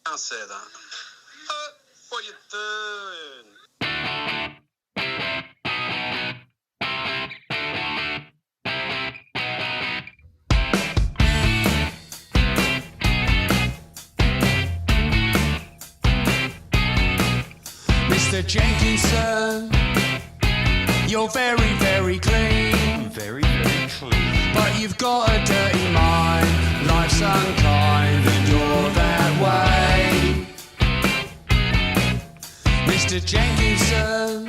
I'll say that. What you doing? Mr. Jenkinson, you're very, very clean. Very, very clean. But you've got a dirty mind. Life's unkind and you're that way. Mr. Jenkinson,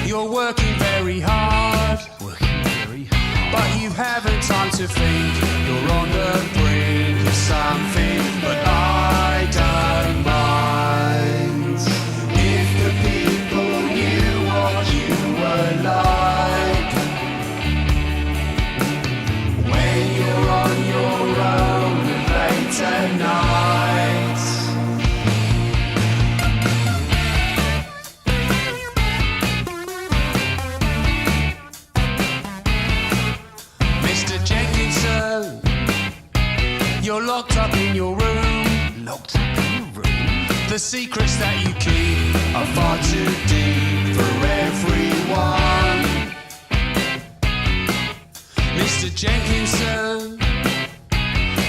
you're working very hard. Working very hard. But you haven't time to think. You're on the brink of something. But I don't mind. If the people knew what you were like, when you're on your own late at night. Mr. Jenkinson, you're locked up in your room. Locked up in your room. The secrets that you keep are far too deep for everyone. Mr. Jenkinson,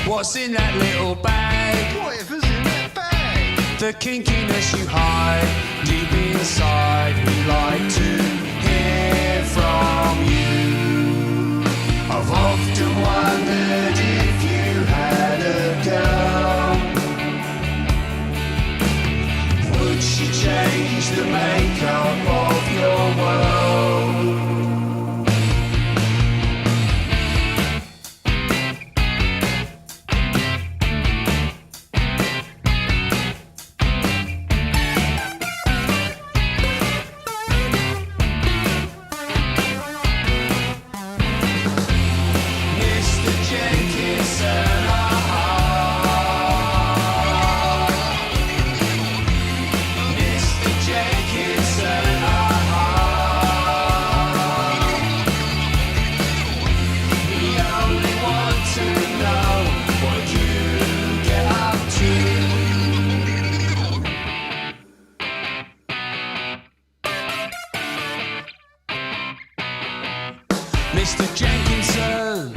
what's in that little bag? Whatever's in that bag. The kinkiness you hide deep inside. We'd like to hear from you. I've often wondered if you had a girl, would she change the makeup of your world? Mr. Jenkinson, Mr. Jenkinson, we only want to know what you get up to. Mr. Jenkinson,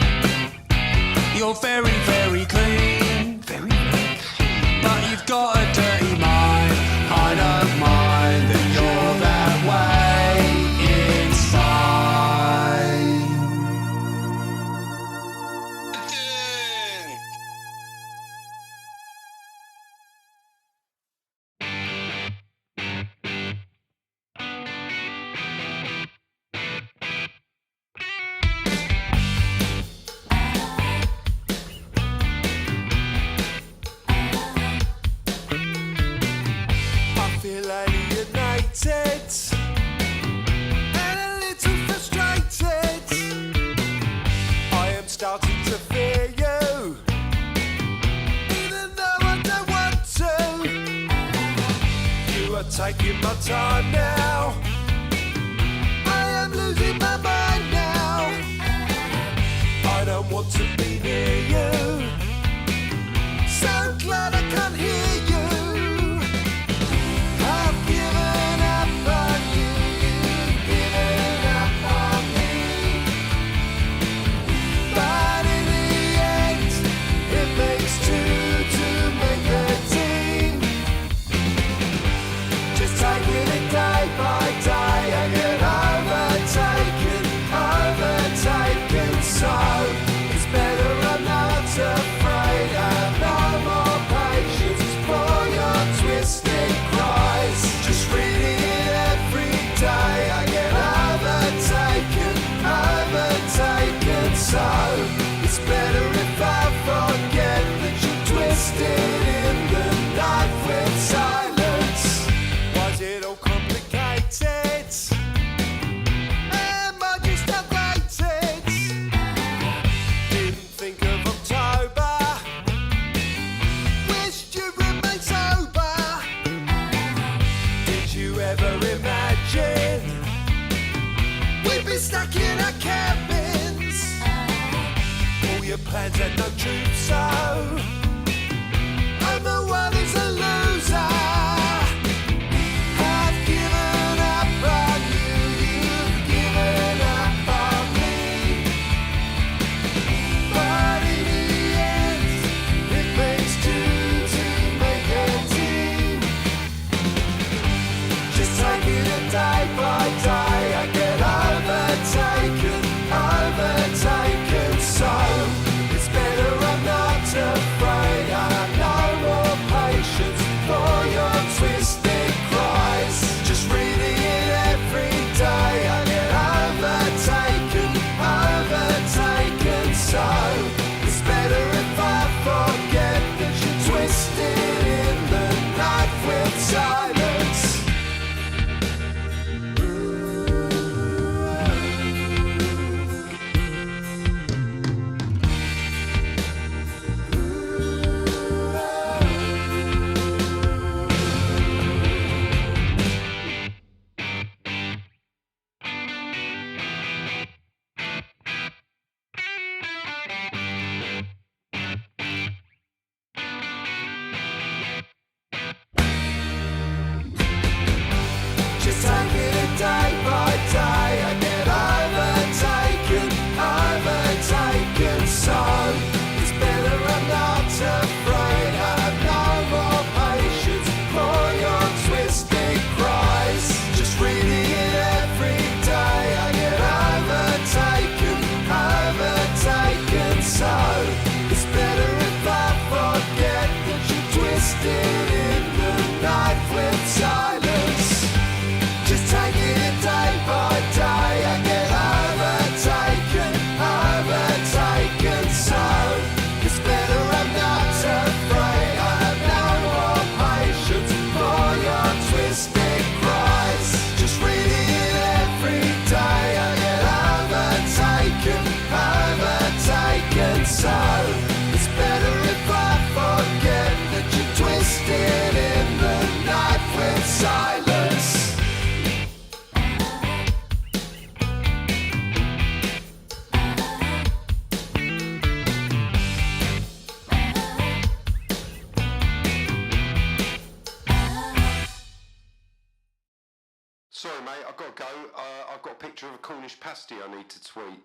you're very, very clean. Very, very clean. But you've got a dirty mind. I don't mind that you're that way. It's fine. I feel alienated and a little frustrated. I am starting to fear you, even though I don't want to. You are taking my time now. I am losing my mind now. I don't want to be near you. So glad I can't hear you. I've given up on you, you've given up on me. But in the end, it makes two to make a team. Just taking it day by day, I get overtaken. So it's better I'm not afraid. I have no more patience for your twisted cries. Just reading it every day, I get overtaken. So it's better if I forget that you're twisted in the night with silence. Why's it all complicated? Am I just outdated? Didn't think of October. Wished you remained sober. Did you ever imagine we'd be stuck in our cabins? All your plans had no truth, so I'm the one who twisted in the night with silence. Just taking it day by day. I get overtaken, so it's better I'm not afraid. I have no more patience for your twisted cries. Just reading it every day. I get overtaken, so it's better if I forget that you're twisted in the night with silence. Sorry, mate, I've got to go. I've got a picture of a Cornish pasty I need to tweet.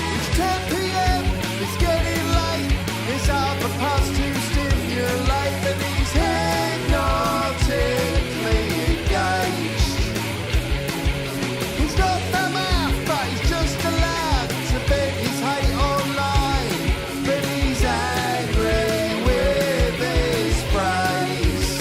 It's 10 p.m., it's getting late. It's half past to stimulate, and he's hypnotically engaged. He's got no mouth, but he's just allowed to vent his hate online. But he's angry with his praise.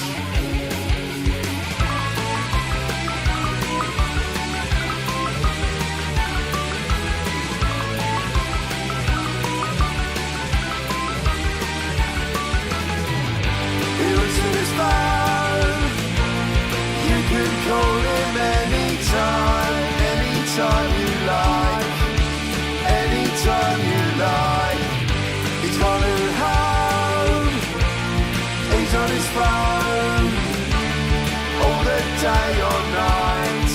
He looks at his phone. You can call him anytime you like. Anytime you like. He's gone home. He's on his phone. All the day or night.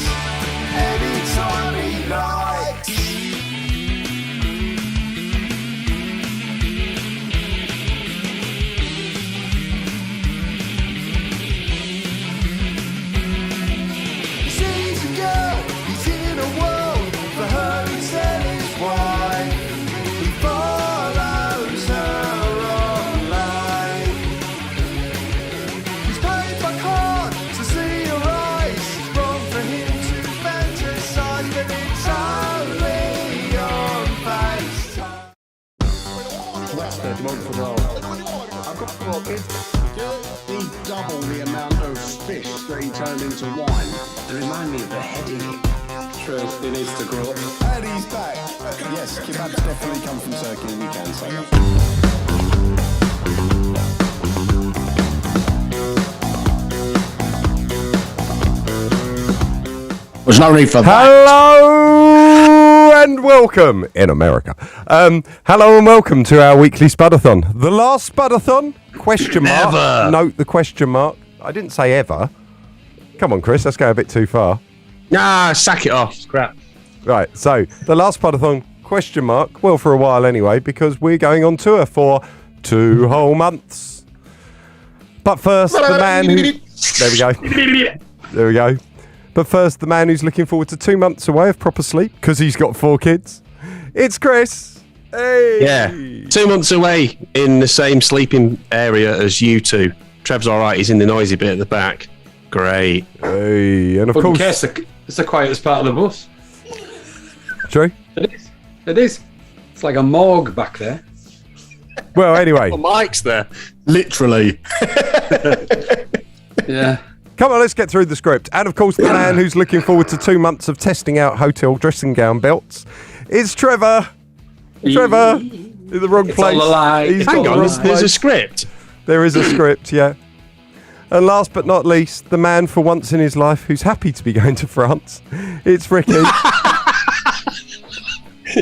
Anytime he likes. He sees a girl, he's in a world. For her he's and his wife. He follows her online. He's paid by card to see her eyes. It's wrong for him to fantasize, but it's only on FaceTime. Western, one for roll. I've got 4 kids. He double the amount of fish that he turned into wine. They remind me of the heading. True, it needs to grow up. And he's back. Yes, kebabs definitely come from Turkey, you can say that. There's no need for that. Hello and welcome in America. Hello and welcome to our weekly Spudathon. The last Spudathon? Question mark. Ever. Note the question mark. I didn't say ever. Come on, Chris. Let's go a bit too far. Nah, sack it off. It's crap. Right. So the last Spudathon? Question mark. Well, for a while anyway, because we're going on tour for 2 whole months. But first, the man who. There we go. There we go. But first, the man who's looking forward to 2 months away of proper sleep because he's got 4 kids. It's Chris. Hey. Yeah. 2 months away in the same sleeping area as you two. Trev's all right. He's in the noisy bit at the back. Great. Hey. And of But in course. case it's the quietest part of the bus. True. It is. It is. It's like a morgue back there. Well, anyway. Well, Mike's there. Literally. Yeah. Come on, let's get through the script. And of course, the man who's looking forward to 2 months of testing out hotel dressing gown belts. It's Trevor. Trevor. In the wrong It's place. all a lie. He's It's got Hang the on, wrong there's a place. script. There is a script, yeah. And last but not least, the man for once in his life who's happy to be going to France. It's Ricky.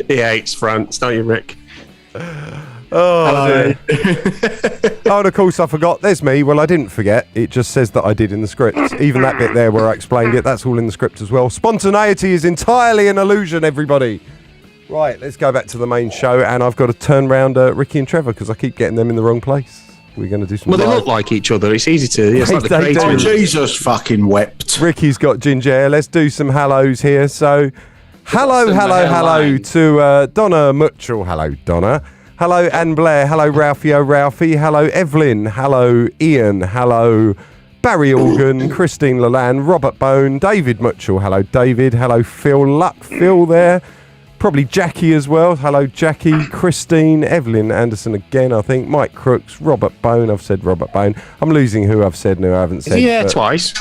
He hates France, don't you, Rick? Oh, dear. Oh, and of course I forgot. There's me. Well, I didn't forget. It just says that I did in the script. Even that bit there where I explained it, that's all in the script as well. Spontaneity is entirely an illusion, everybody. Right, let's go back to the main show, and I've got to turn round Ricky and Trevor because I keep getting them in the wrong place. We're going to do some. Well, they look like each other. It's easy to. It's like the They creator. do. Oh, Jesus fucking wept. Ricky's got ginger hair. Let's do some hellos here. So, hello Send the hairline. to Donna Mitchell. Hello, Donna. Hello, Anne Blair. Hello, Ralphie. Hello, Evelyn. Hello, Ian. Hello, Barry Organ. Christine Leland. Robert Bone. David Mitchell. Hello, David. Hello, Phil Luck. Phil there. Probably Jackie as well. Hello, Jackie. Christine. Evelyn Anderson again, I think. Mike Crooks. Robert Bone. I've said Robert Bone. I'm losing who I've said and who I haven't said. Is he there but twice?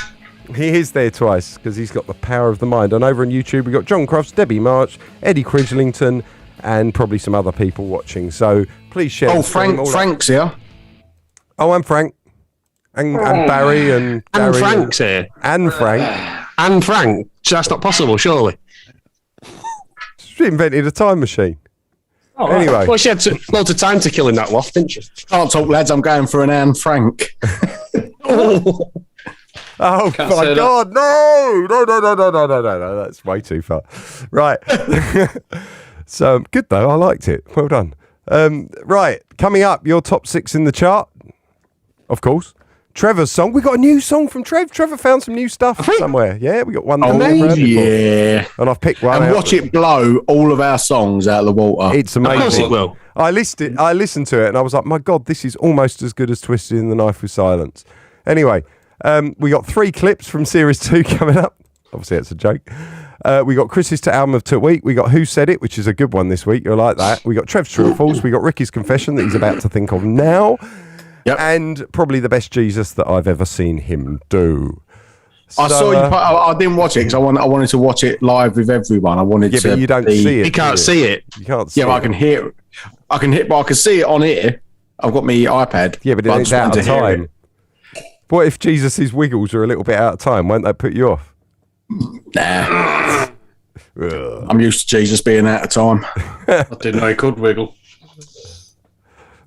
He is there twice because he's got the power of the mind. And over on YouTube, we've got John Crofts, Debbie March, Eddie Cridgelington, and probably some other people watching. So please share. Oh, the stream. Frank's here. Oh, I'm Frank. And Barry and And Barry Frank's here. and Frank. And Frank. That's not possible, surely. She invented a time machine. Anyway. Well, she had loads of time to kill in that waft, didn't she? Can't talk, lads. I'm going for an Anne Frank. Oh my say God! No! That's way too far. Right. So good though. I liked it. Well done. Right. Coming up, your top 6 in the chart. Of course, Trevor's song. We got a new song from Trev. Trevor found some new stuff somewhere. Yeah, we got one. that we've never heard before. Yeah. And I've picked one. And out. watch it blow all of our songs out of the water. It's Of course amazing. it will. I listened to it and I was like, my God, this is almost as good as Twisted in the Knife with Silence. Anyway, we got 3 clips from Series 2 coming up. Obviously, it's a joke. We got Chris's album of the week. We got Who Said It, which is a good one this week. You'll like that. We got Trev's True or False. We got Ricky's Confession that he's about to think of now. Yep. And probably the best Jesus that I've ever seen him do. I saw you. I didn't watch it because I wanted to watch it live with everyone. I wanted Yeah, to. but you don't see it. You can't see it. You can't see Yeah, but I it. can hear. I can hit, but I can see it on here. I've got my iPad. Yeah, but I it's just out wanted of to hear time. it. What if Jesus' wiggles are a little bit out of time? Won't that put you off? Nah. I'm used to Jesus being out of time. I didn't know he could wiggle.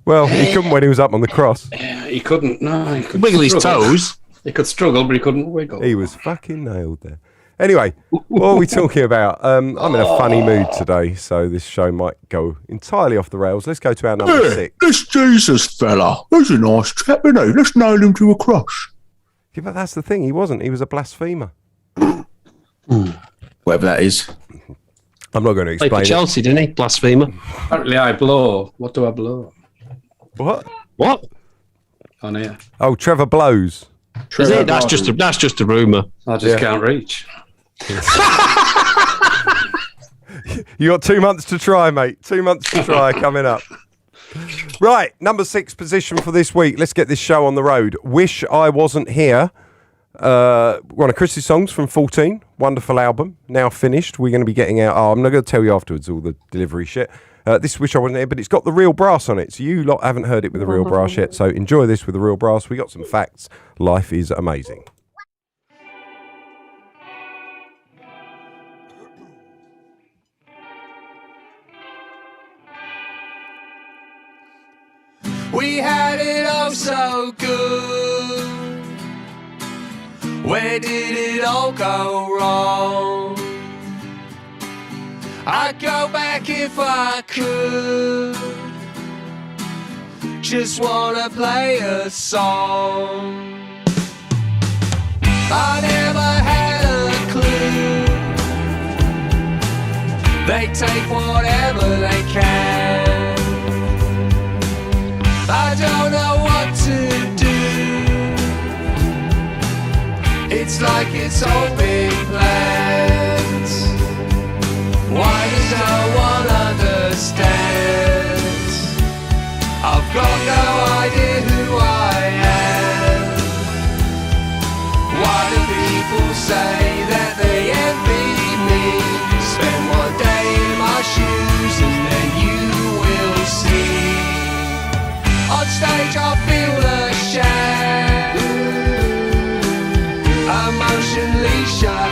Well, he couldn't when he was up on the cross. He couldn't. No, he could Wiggle his struggle. toes. He could struggle, but he couldn't wiggle. He was fucking nailed there. Anyway, what are we talking about? I'm in a funny mood today, so this show might go entirely off the rails. Let's go to our number 6. This Jesus fella. He's a nice chap, isn't he? Let's nail him to a cross. Yeah, but that's the thing. He wasn't. He was a blasphemer. Whatever that is. I'm not going to Played for explain it. Chelsea, didn't he? Blasphemer. Apparently, I blow. What do I blow? What? What? On here. Oh, Trevor blows. Is it? That's just a rumour. I just can't reach. You got 2 months to try, mate. 2 months to try coming up. Right, number 6 position for this week. Let's get this show on the road. Wish I Wasn't Here. One of Chris's songs from 14. Wonderful album. Now finished. We're going to be getting out. Oh, I'm not going to tell you afterwards all the delivery shit. This Wish I Wasn't Here, but it's got the real brass on it. So you lot haven't heard it with the real brass yet. So enjoy this with the real brass. We got some facts. Life is amazing. We had it all so good. Where did it all go wrong? I'd go back if I could. Just wanna play a song. I never had a clue. They take whatever they can. I don't know what to do. It's like it's all been planned. Why does no one understand? I've got no idea who I am. Why do people say that they envy me? Spend one day in my shoes and then you will see. On stage I feel ashamed, emotionally shy.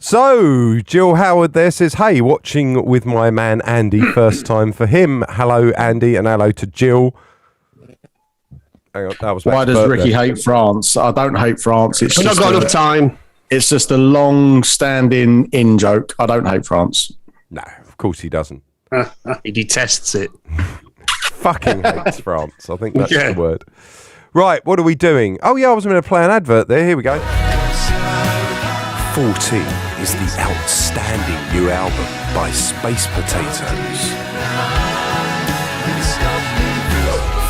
So, Jill Howard there says, hey, watching with my man Andy, first time for him. Hello, Andy, and hello to Jill. Hang on, that was Why does Ricky hate France? I don't hate France. It's I've not just got enough time. It's just a long-standing in-joke. I don't hate France. No, of course he doesn't. He detests it. Fucking hates France. I think that's the word. Right, what are we doing? Oh, yeah, I was going to play an advert there. Here we go. 14 is the outstanding new album by Space Potatoes.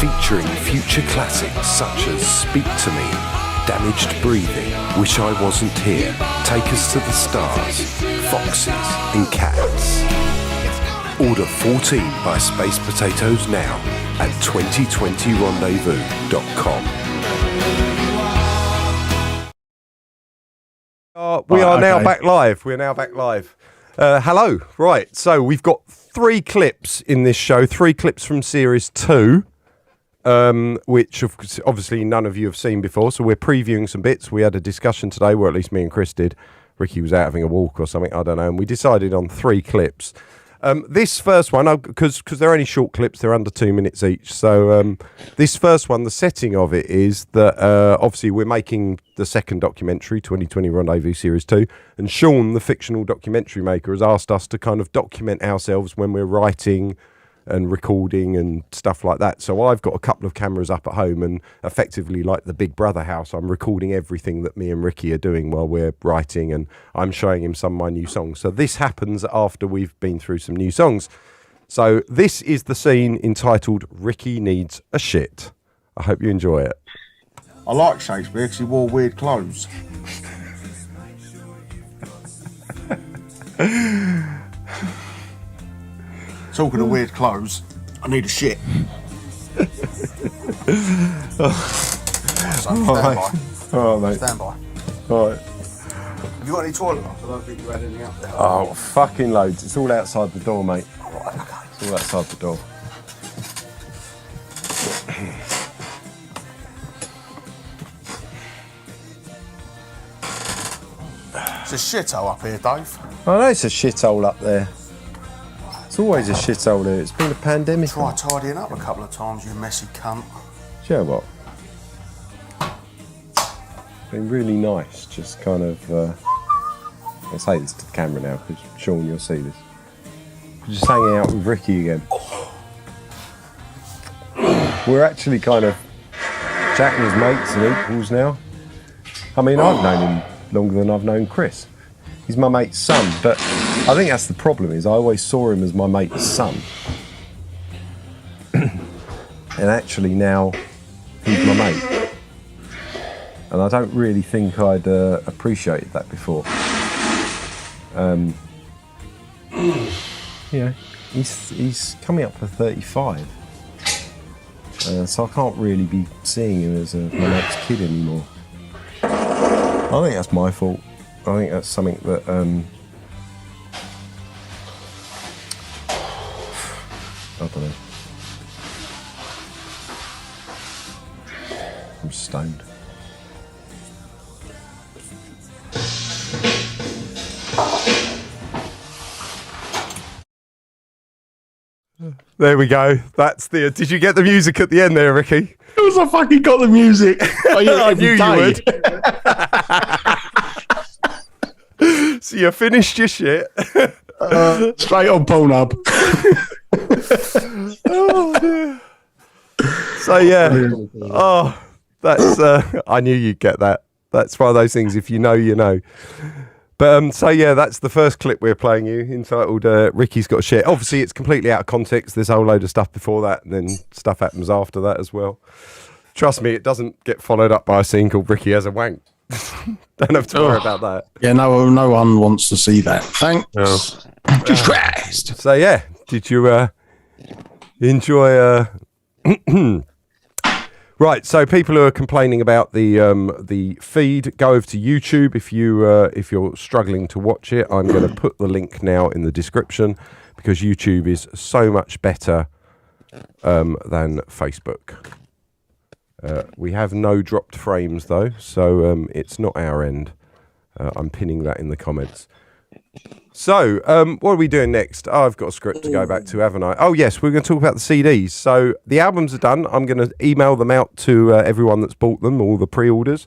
Featuring future classics such as Speak to Me, Damaged Breathing, Wish I Wasn't Here, Take Us to the Stars, Foxes and Cats. Order 14 by Space Potatoes now at 2020rendezvous.com. We are now back live. We're now back live. Hello. Right. So we've got 3 clips in this show. 3 clips from series 2, which obviously none of you have seen before. So we're previewing some bits. We had a discussion today, or at least me and Chris did. Ricky was out having a walk or something. I don't know. And we decided on 3 clips. This first one, because they're only short clips, they're under 2 minutes each. So this first one, the setting of it is that obviously we're making the second documentary, 2020 Rendezvous Series 2, and Sean, the fictional documentary maker, has asked us to kind of document ourselves when we're writing and recording and stuff like that. So I've got a couple of cameras up at home, and effectively, like the Big Brother house, I'm recording everything that me and Ricky are doing while we're writing, and I'm showing him some of my new songs. So this happens after we've been through some new songs. So this is the scene entitled Ricky Needs a Shit. I hope you enjoy it. I like Shakespeare because he wore weird clothes. Talking of weird clothes, I need a shit. Stand by. All right, mate. Stand by. All right. Have you got any toilet rolls? I don't think you had anything up there. Oh, fucking loads. It's all outside the door, mate. All right, okay. It's all outside the door. It's a shithole up here, Dave. I know it's a shithole up there. It's always a shithole there. It's been a pandemic. Try tidying up a couple of times, you messy cunt. Do you know what? It's been really nice, just kind of... I'll say this to the camera now, because Sean, you'll see this. Just hanging out with Ricky again. We're actually kind of chatting as mates and equals now. I mean, I've known him longer than I've known Chris. He's my mate's son, but I think that's the problem, is I always saw him as my mate's son. And actually now he's my mate. And I don't really think I'd appreciated that before. You know, he's coming up for 35. So I can't really be seeing him as my mate's kid anymore. I think that's my fault. I think that's something that I don't know. I'm stoned. There we go. That's the. Did you get the music at the end there, Ricky? Because I fucking got the music. Oh, yeah, I knew you would. So you finished your shit. Straight on Pornhub. Oh, dear. So yeah. Oh, that's. I knew you'd get that. That's one of those things. If you know, you know. But so yeah, that's the first clip we're playing you, entitled "Ricky's Got a Shit." Obviously, it's completely out of context. There's a whole load of stuff before that, and then stuff happens after that as well. Trust me, it doesn't get followed up by a scene called "Ricky has a wank." Don't have to worry about that. Yeah, no one wants to see that. Thanks. Jesus Christ. So yeah, did you enjoy? Right, so people who are complaining about the feed, go over to YouTube if you're struggling to watch it. I'm going to put the link now in the description, because YouTube is so much better than Facebook. We have no dropped frames though, so it's not our end. I'm pinning that in the comments. So, what are we doing next? Oh, I've got a script to go back to, haven't I? Oh, yes, we're going to talk about the CDs. So, the albums are done. I'm going to email them out to everyone that's bought them, all the pre-orders.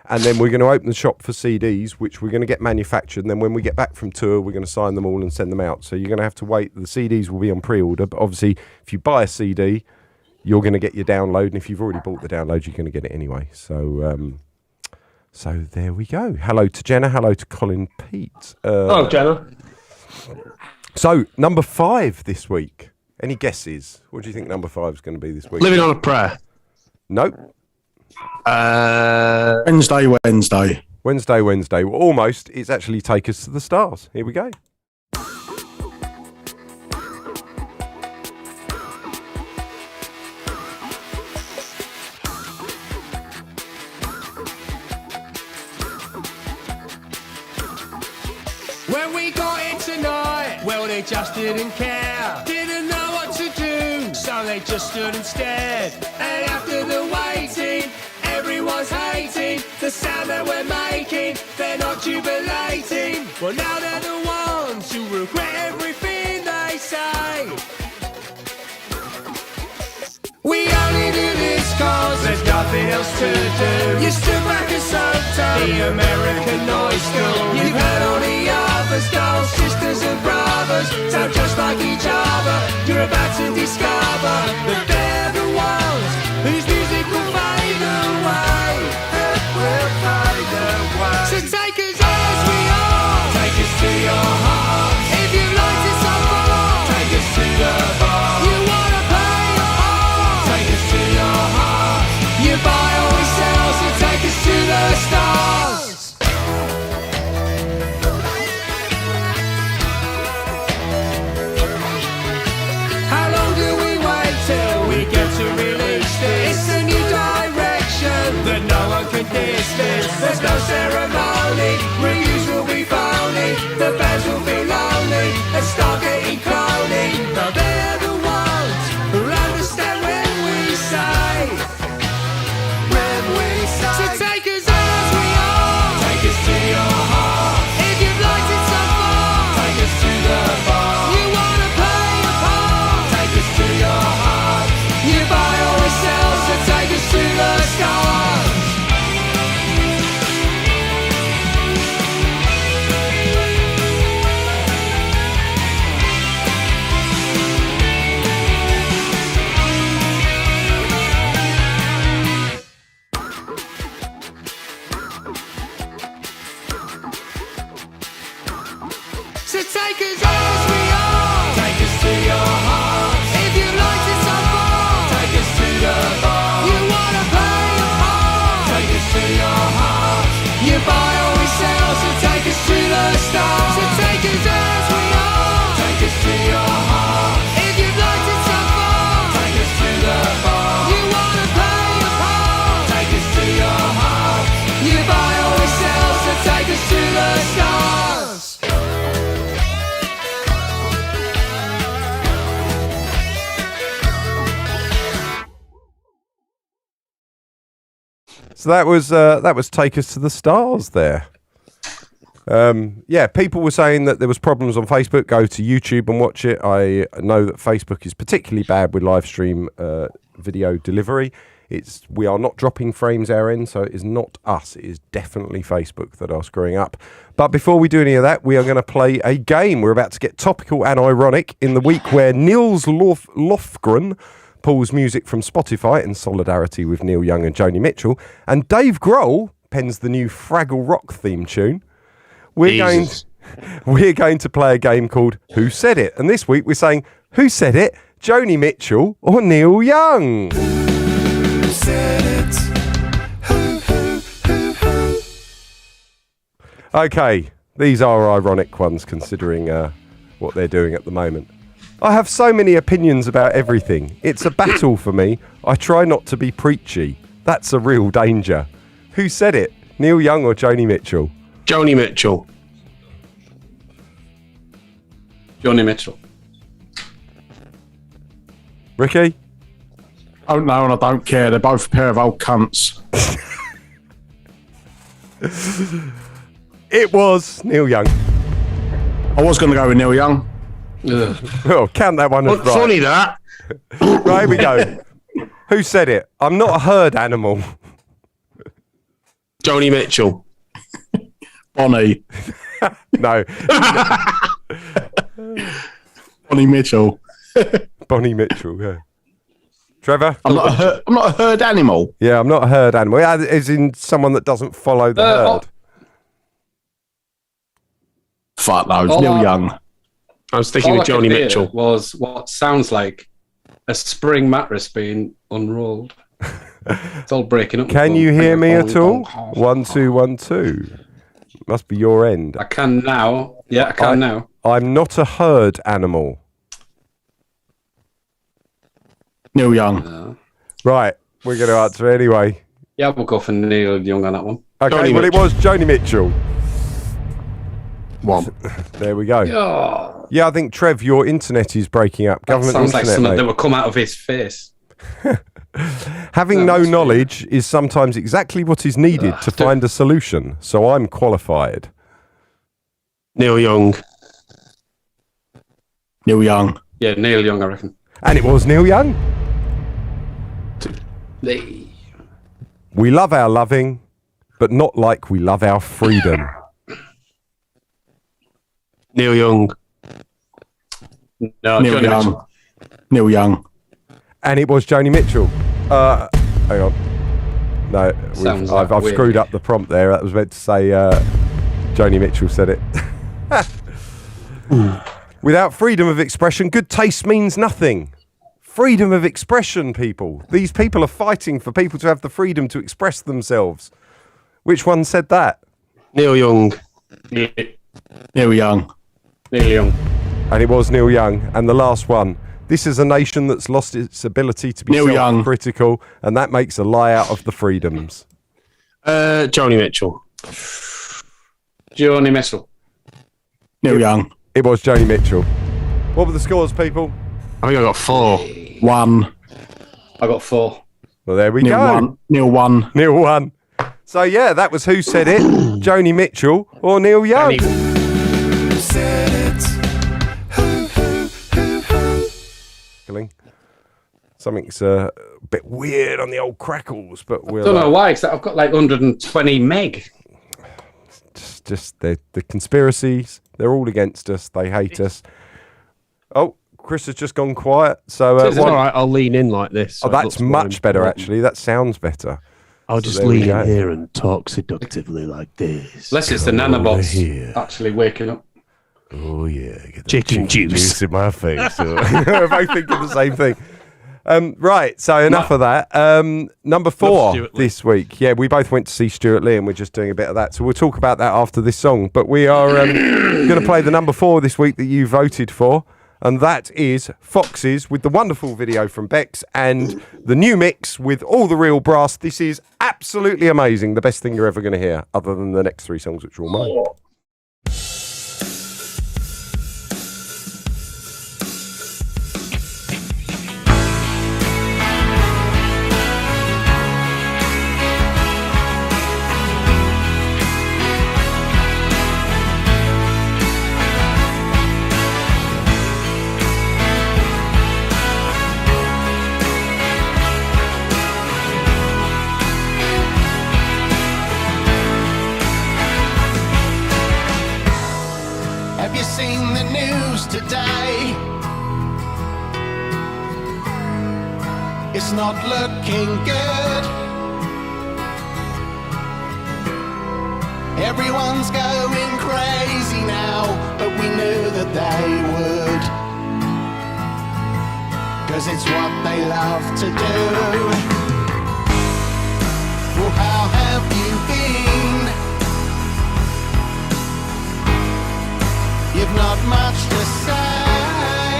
And then we're going to open the shop for CDs, which we're going to get manufactured. And then when we get back from tour, we're going to sign them all and send them out. So, you're going to have to wait. The CDs will be on pre-order. But obviously, if you buy a CD, you're going to get your download. And if you've already bought the download, you're going to get it anyway. So, so there we go. Hello to Jenna. Hello to Colin Pete. Hello, Jenna. So, number 5 this week. Any guesses? What do you think number 5 is going to be this week? Living on a Prayer. Nope. Wednesday. Wednesday. Well, almost. It's actually Take Us to the Stars. Here we go. When we got in tonight, well, they just didn't care. Didn't know what to do, so they just stood and stared. And after the waiting, everyone's hating the sound that we're making. They're not jubilating. Well, now they're the ones who regret everything they say. We only do this cause there's nothing else to do. You stood back and soaked up the American noise school. You've heard all the others, girls, sisters and brothers sound just like each other. You're about to discover that they're the ones whose music will fade away. It will fade away. So take us as we are. Take us to your heart. If you liked it so far, take us to the bar. You wanna play your part. Take us to your heart. You buy or we sell, so take us to the stars. How long do we wait till we get to release this? It's a new direction that no one can dismiss. There's no ceremony, reuse will be phony. The bands will be lonely and start getting clony. Now they're the ones who understand when we say. So take us as we are. Take us to your heart. If you've liked it so far, take us to the bar. You wanna play a part. Take us to your heart. You buy or we sell, so take us to the stars. So take us as we are. Take us to your heart. If you liked it so far, take us to the bar. You wanna play a part. Take us to your heart. You buy or we sell, so take us to the stars. So take us as we are. Take us to your heart. If you've liked it so far, take us to the bar. You wanna play a part. Take us to your heart. You buy or we sell, so take us to the stars. So that was Take Us to the Stars there. Yeah, people were saying that there was problems on Facebook. Go to YouTube and watch it. I know that Facebook is particularly bad with live stream video delivery. We are not dropping frames our end, so it is not us. It is definitely Facebook that are screwing up. But before we do any of that, we are going to play a game. We're about to get topical and ironic in the week where Nils Lofgren pulls music from Spotify in solidarity with Neil Young and Joni Mitchell, and Dave Grohl pens the new Fraggle Rock theme tune. We're going to play a game called Who Said It? And this week we're saying, who said it? Joni Mitchell or Neil Young? Who said it? Who? Okay, these are ironic ones considering what they're doing at the moment. I have so many opinions about everything. It's a battle for me. I try not to be preachy. That's a real danger. Who said it? Neil Young or Joni Mitchell? Joni Mitchell. Joni Mitchell. Ricky? I don't know and I don't care. They're both a pair of old cunts. It was Neil Young. I was going to go with Neil Young. Oh, count that one as right. Funny that. Right, here we go. Who said it? I'm not a herd animal. Joni Mitchell. Bonnie. No. Bonnie Mitchell. Bonnie Mitchell, yeah. Trevor? I'm not a herd animal. Yeah, I'm not a herd animal. Yeah, as in someone that doesn't follow the herd. Fuck those. Neil Young. I'm sticking with Joni Mitchell. Was what sounds like a spring mattress being unrolled. It's all breaking up. Can you hear me at all? 1 2 1 2. Must be your end. I can now. Yeah, I can now. I'm not a herd animal. Neil Young. Right, we're going to answer anyway. Yeah, we'll go for Neil Young on that one. Okay, Joni well, it Mitchell. was Joni Mitchell. One. There we go. Oh, Yeah, I think, Trev, your internet is breaking up. that Government sounds like internet, something mate. that would come out of his face. Having no knowledge is sometimes exactly what is needed to find a solution. So I'm qualified. Neil Young. Neil Young. Yeah, Neil Young, I reckon. And it was Neil Young. We love our loving, but not like we love our freedom. Neil Young. No, Neil Joni Young. Mitchell. Neil Young. And it was Joni Mitchell. Hang on. No, Sounds I've like weird. screwed up the prompt there. That was meant to say Joni Mitchell said it. Without freedom of expression, good taste means nothing. Freedom of expression, people. These people are fighting for people to have the freedom to express themselves. Which one said that? Neil Young. Neil Young. Neil Young. And it was Neil Young. And the last one. This is a nation that's lost its ability to be Neil Young. self-critical, and that makes a lie out of the freedoms. Joni Mitchell. Joni Mitchell. Neil Young. It was Joni Mitchell. What were the scores, people? I think I got 4. 1. I got 4. Well, there we Neil go. 1. Neil 1. Neil won. So, yeah, that was Who Said It, Joni Mitchell or Neil Young. Something's a bit weird on the old crackles, but we'll... I don't know why, because I've got like 120 meg. Just the conspiracies, they're all against us. They hate us. Oh, Chris has just gone quiet. So It's all right, I'll lean in like this. so oh, it that's looks more much better, important. actually. That sounds better. I'll So just there we lean go. in here and talk seductively like this. Unless it's the Come over nanobots here. actually waking up. Oh, yeah. Get that Chicken juice. in my face. We're both thinking the same thing. Right, so enough of that. Number 4 Stuart Lee. this week. Yeah, we both went to see Stuart Lee and we're just doing a bit of that. So we'll talk about that after this song. But we are going to play the number 4 this week that you voted for. And that is Foxes with the wonderful video from Bex and the new mix with all the real brass. This is absolutely amazing. The best thing you're ever going to hear, other than the next 3 songs, which are all mine. Have you seen the news today? It's not looking good. Everyone's going crazy now, but we knew that they would. 'Cause it's what they love to do. Well, how have you been? You've not much to say.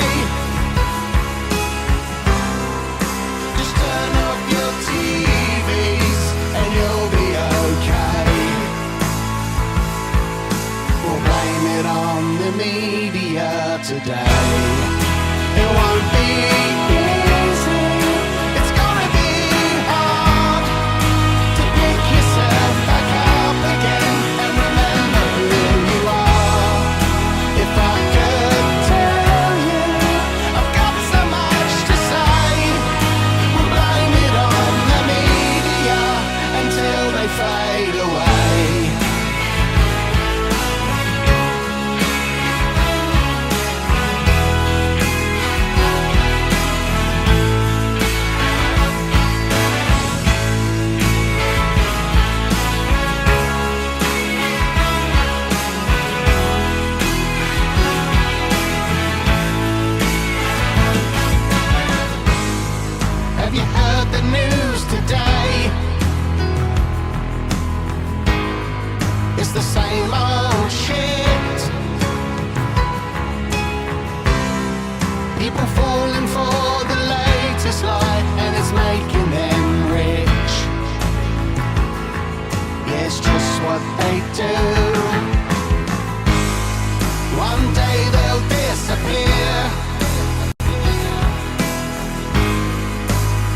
Just turn off your TVs and you'll be okay. We'll blame it on the media today. It won't be easy. It's gonna be hard to pick yourself back up again and remember who One day they'll disappear,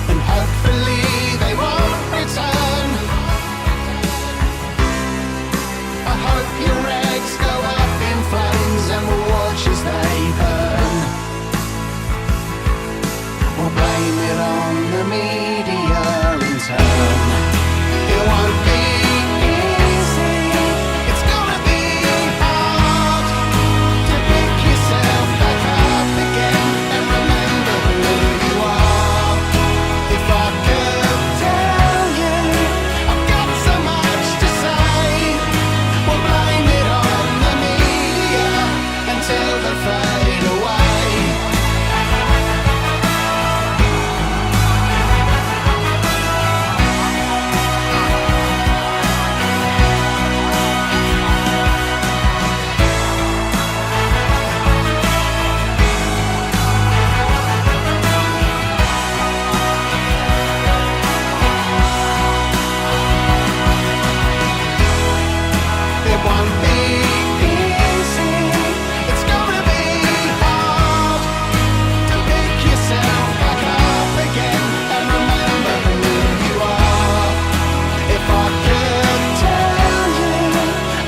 and hopefully they won't return. I hope your eggs go up in flames and we'll watch as they burn. We'll blame it on the media in turn. It won't be easy, it's gonna be hard to pick yourself back up again and remember who you are. If I could tell you, I've got so much to say. We'll blame it on the media until they fade away. It won't be easy, it's gonna be hard to pick yourself back up again and remember who you are. If I could tell you,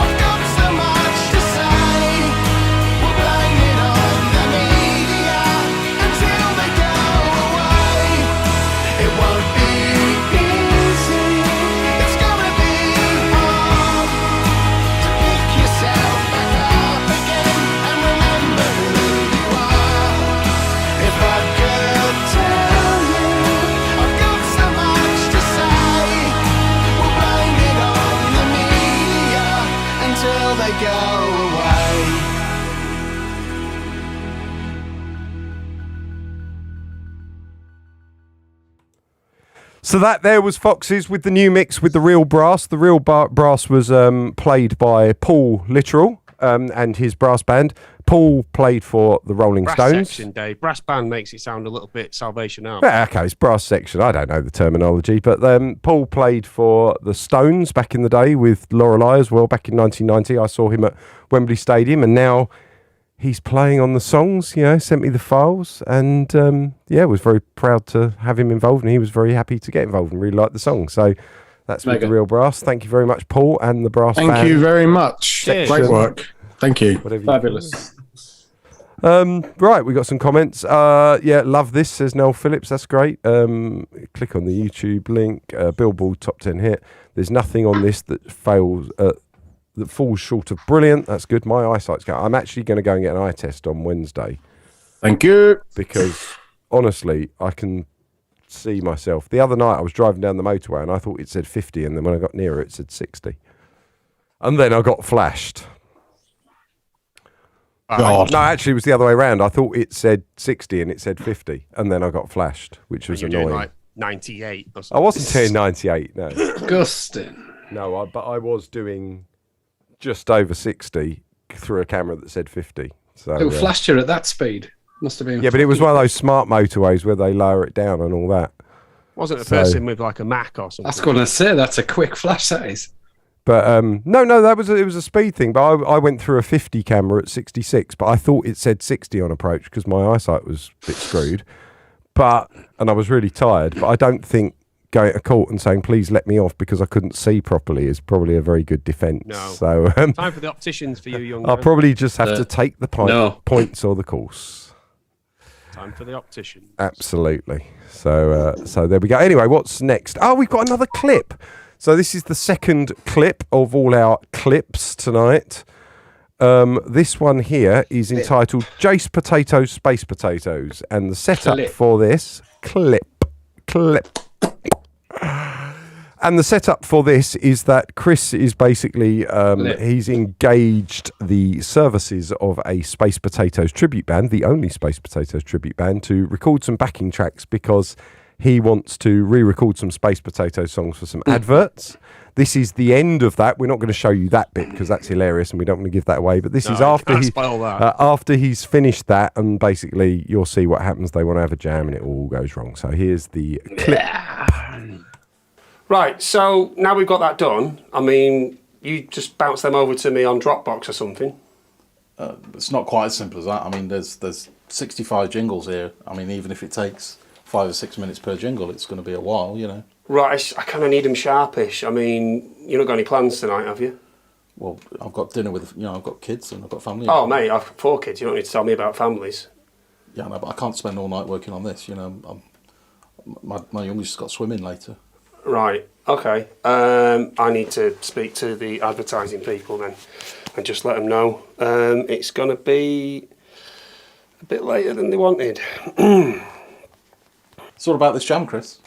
I've got so much to say. We'll blame it on the media until they go away. It won't be easy, it's gonna be hard to pick yourself back up again and remember who you are. If I could tell you, I've got so much to say. We'll blame it on the media until they go away. So that there was Foxes with the new mix with the real brass. The real brass was played by Paul Literal and his brass band. Paul played for the Rolling Brass Stones. section, Dave. Brass band makes it sound a little bit Salvation Army. Yeah, okay, it's brass section. I don't know the terminology, but Paul played for the Stones back in the day with Lorelei as well. Back in 1990, I saw him at Wembley Stadium, and now he's playing on the songs. You know, sent me the files, and was very proud to have him involved, and he was very happy to get involved and really liked the song. So that's with the real brass. Thank you very much, Paul, and the brass band. Thank you very much. Cheers. Great work. Thank you. Fabulous. Right, we got some comments. Love this, says Noel Phillips. That's great. Click on the YouTube link. Billboard top 10 hit. There's nothing on this that falls short of brilliant. That's good. My eyesight's going. I'm actually going to go and get an eye test on Wednesday. Thank you. Because honestly, I can see myself. The other night I was driving down the motorway and I thought it said 50, and then when I got nearer it said 60. And then I got flashed. God. No, actually, it was the other way around. I thought it said 60 and it said 50, and then I got flashed, which was You're annoying. doing like 98 or I something. wasn't saying 98, no. Disgusting. No, but I was doing just over 60 through a camera that said 50. So Who flashed you at that speed? Must have been. yeah, but it was one of those smart motorways where they lower it down and all that. Wasn't a person with like a Mac or something. I was going to say that's a quick flash. That is. But no, it was a speed thing. But I went through a 50 camera at 66, but I thought it said 60 on approach because my eyesight was a bit screwed. And I was really tired. But I don't think going to court and saying please let me off because I couldn't see properly is probably a very good defence. No. So Time for the opticians for you, young I'll man. probably just have to take the points or the course. Time for the optician. Absolutely. So there we go. Anyway, what's next? Oh, we've got another clip. So this is the second clip of all our clips tonight. This one here is entitled Jace Potatoes, Space Potatoes. And the setup for this clip. And the setup for this is that Chris is basically, he's engaged the services of a Space Potatoes tribute band, the only Space Potatoes tribute band, to record some backing tracks because he wants to re-record some Space Potatoes songs for some adverts. This is the end of that. We're not going to show you that bit because that's hilarious and we don't want to give that away. But this is after he's finished that, and basically you'll see what happens. They want to have a jam and it all goes wrong. So here's the clip. Right, so now we've got that done. I mean, you just bounce them over to me on Dropbox or something. It's not quite as simple as that. I mean, there's 65 jingles here. I mean, even if it takes 5 or 6 minutes per jingle, it's going to be a while, you know. Right, I kind of need them sharpish. I mean, you not got any plans tonight, have you? Well, I've got dinner with, I've got kids and I've got family. Oh, mate, I've 4 kids. You don't need to tell me about families. Yeah, no, but I can't spend all night working on this, you know. My youngest got swimming later. Right, okay. I need to speak to the advertising people then and just let them know. It's going to be a bit later than they wanted. So what about this jam, Chris?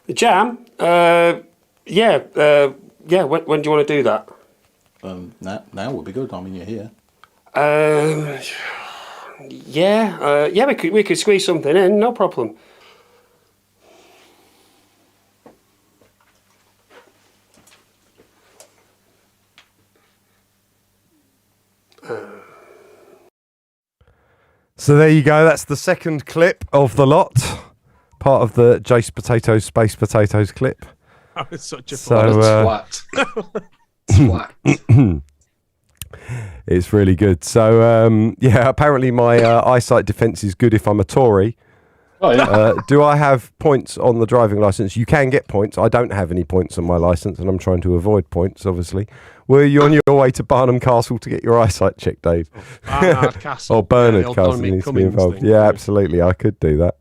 The jam? Yeah, when do you want to do that? Now would be good. I mean, you're here. Yeah, we could squeeze something in, no problem. So there you go. That's the second clip of the lot. Part of the Jace Potatoes, Space Potatoes clip. That was such a twat. Twat. It's really good. So, yeah, apparently my eyesight defence is good if I'm a Tory. Oh, yeah. Do I have points on the driving licence? You can get points. I don't have any points on my licence, and I'm trying to avoid points, obviously. Were you on your way to Barnum Castle to get your eyesight checked, Dave? Bernard Castle. Or Bernard Yeah, Castle Dominic needs to be Cummings involved. thing. Yeah, absolutely. I could do that.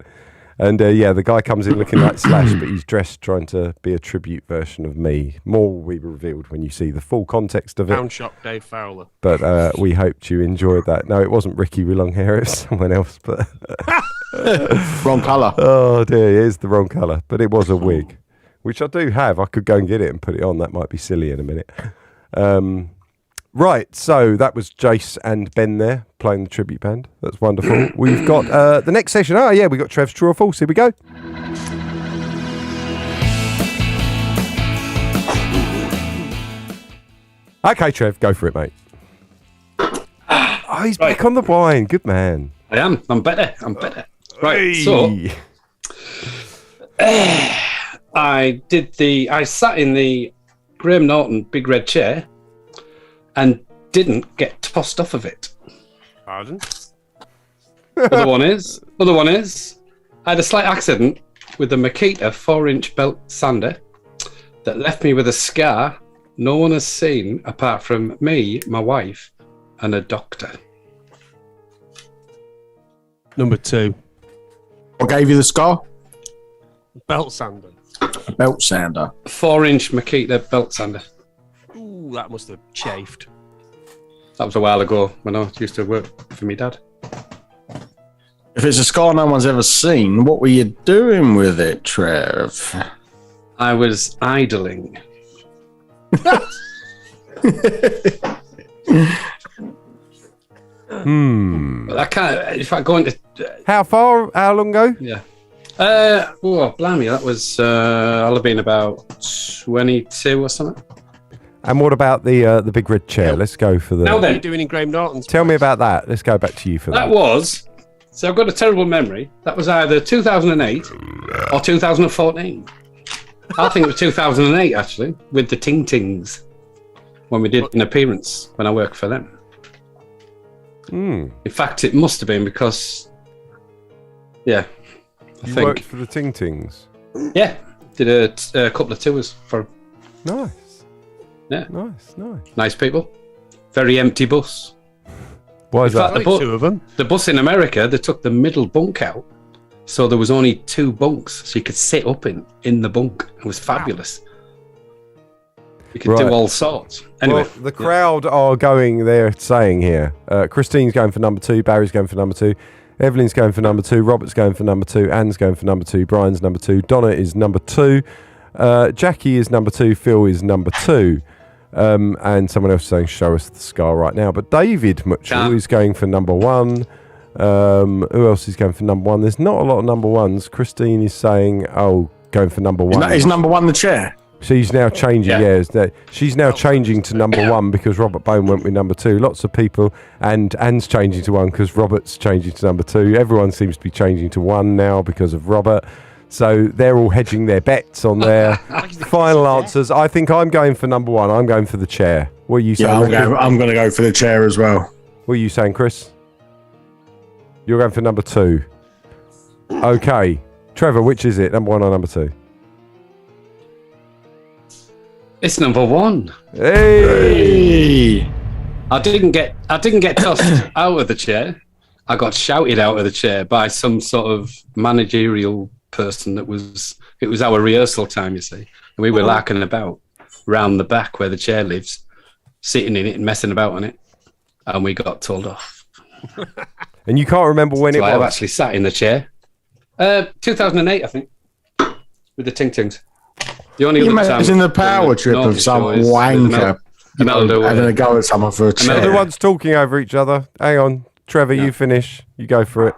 And yeah, the guy comes in looking like Slash, but he's dressed trying to be a tribute version of me. More will be revealed when you see the full context of it. Pound shop Dave Fowler. But we hoped you enjoyed that. No, it wasn't Ricky with long hair, it was someone else. But Wrong colour. oh dear, it is the wrong colour. But it was a wig, which I do have. I could go and get it and put it on. That might be silly in a minute. Right, so that was Jace and Ben there playing the tribute band. That's wonderful. We've got the next session. Oh, yeah, we've got Trev's True or False. Here we go. Okay, Trev, go for it, mate. Oh, he's back on the wine. Good man. I am. I'm better. Right, so I sat in the Graham Norton big red chair and didn't get tossed off of it. Pardon? Other one is, I had a slight accident with the Makita 4-inch belt sander that left me with a scar no one has seen apart from me, my wife, and a doctor. Number 2. What gave you the scar? Belt sander. A belt sander. 4-inch Makita belt sander. Ooh, that must have chafed. That was a while ago when I used to work for me dad. If it's a scar no one's ever seen, what were you doing with it, Trev? I was idling. Hmm. But I can't. If I go into How long ago? yeah. Blimey, that was I'll have been about 22 or something. And what about the big red chair? Let's go for the... Now What are you then, doing in Graham Norton's? Tell me about that. Let's go back to you for that. that was. So I've got a terrible memory. That was either 2008 or 2014. I think it was 2008 actually, with the Ting Tings, when we did an appearance when I worked for them. Hmm. In fact, it must have been because, yeah, I You think, worked for the Ting Tings. yeah, did a couple of tours for Nice. Yeah. Nice. nice people. Very empty bus. Why is In fact, that? Only 2 of them. The bus in America, they took the middle bunk out, so there was only 2 bunks, so you could sit up in the bunk. It was fabulous. You could do Right. all sorts. Anyway, Well, the crowd are going, they're saying here. Christine's going for number 2, Barry's going for number 2, Evelyn's going for number 2, Robert's going for number 2, Anne's going for number 2, Brian's number 2, Donna is number 2, Jackie is number 2, Phil is number 2. And someone else is saying, show us the scar right now. But David Mitchell is going for number 1. Who else is going for number 1? There's not a lot of number 1s. Christine is saying, going for number 1. Is number 1 the chair? She's now changing, she's now changing to number 1 because Robert Bone went with number 2. Lots of people, and Anne's changing to 1 because Robert's changing to number 2. Everyone seems to be changing to 1 now because of Robert. So they're all hedging their bets on their final answers. I think I'm going for number 1. I'm going for the chair. What are you saying? Yeah, I'm going to go for the chair as well. What are you saying, Chris? You're going for number 2. Okay. Trevor, which is it? Number 1 or number 2? It's number 1. Hey! I didn't get tossed out of the chair. I got shouted out of the chair by some sort of managerial person it was our rehearsal time, you see. And we were larking about round the back where the chair lives, sitting in it and messing about on it. And we got told off. And you can't remember when it was? I've actually sat in the chair. 2008, I think, with the Ting Tings. The only you other time imagine the power trip of some wanker having a go at someone for a chair. Everyone's talking over each other. Hang on. Trevor, you finish. You go for it.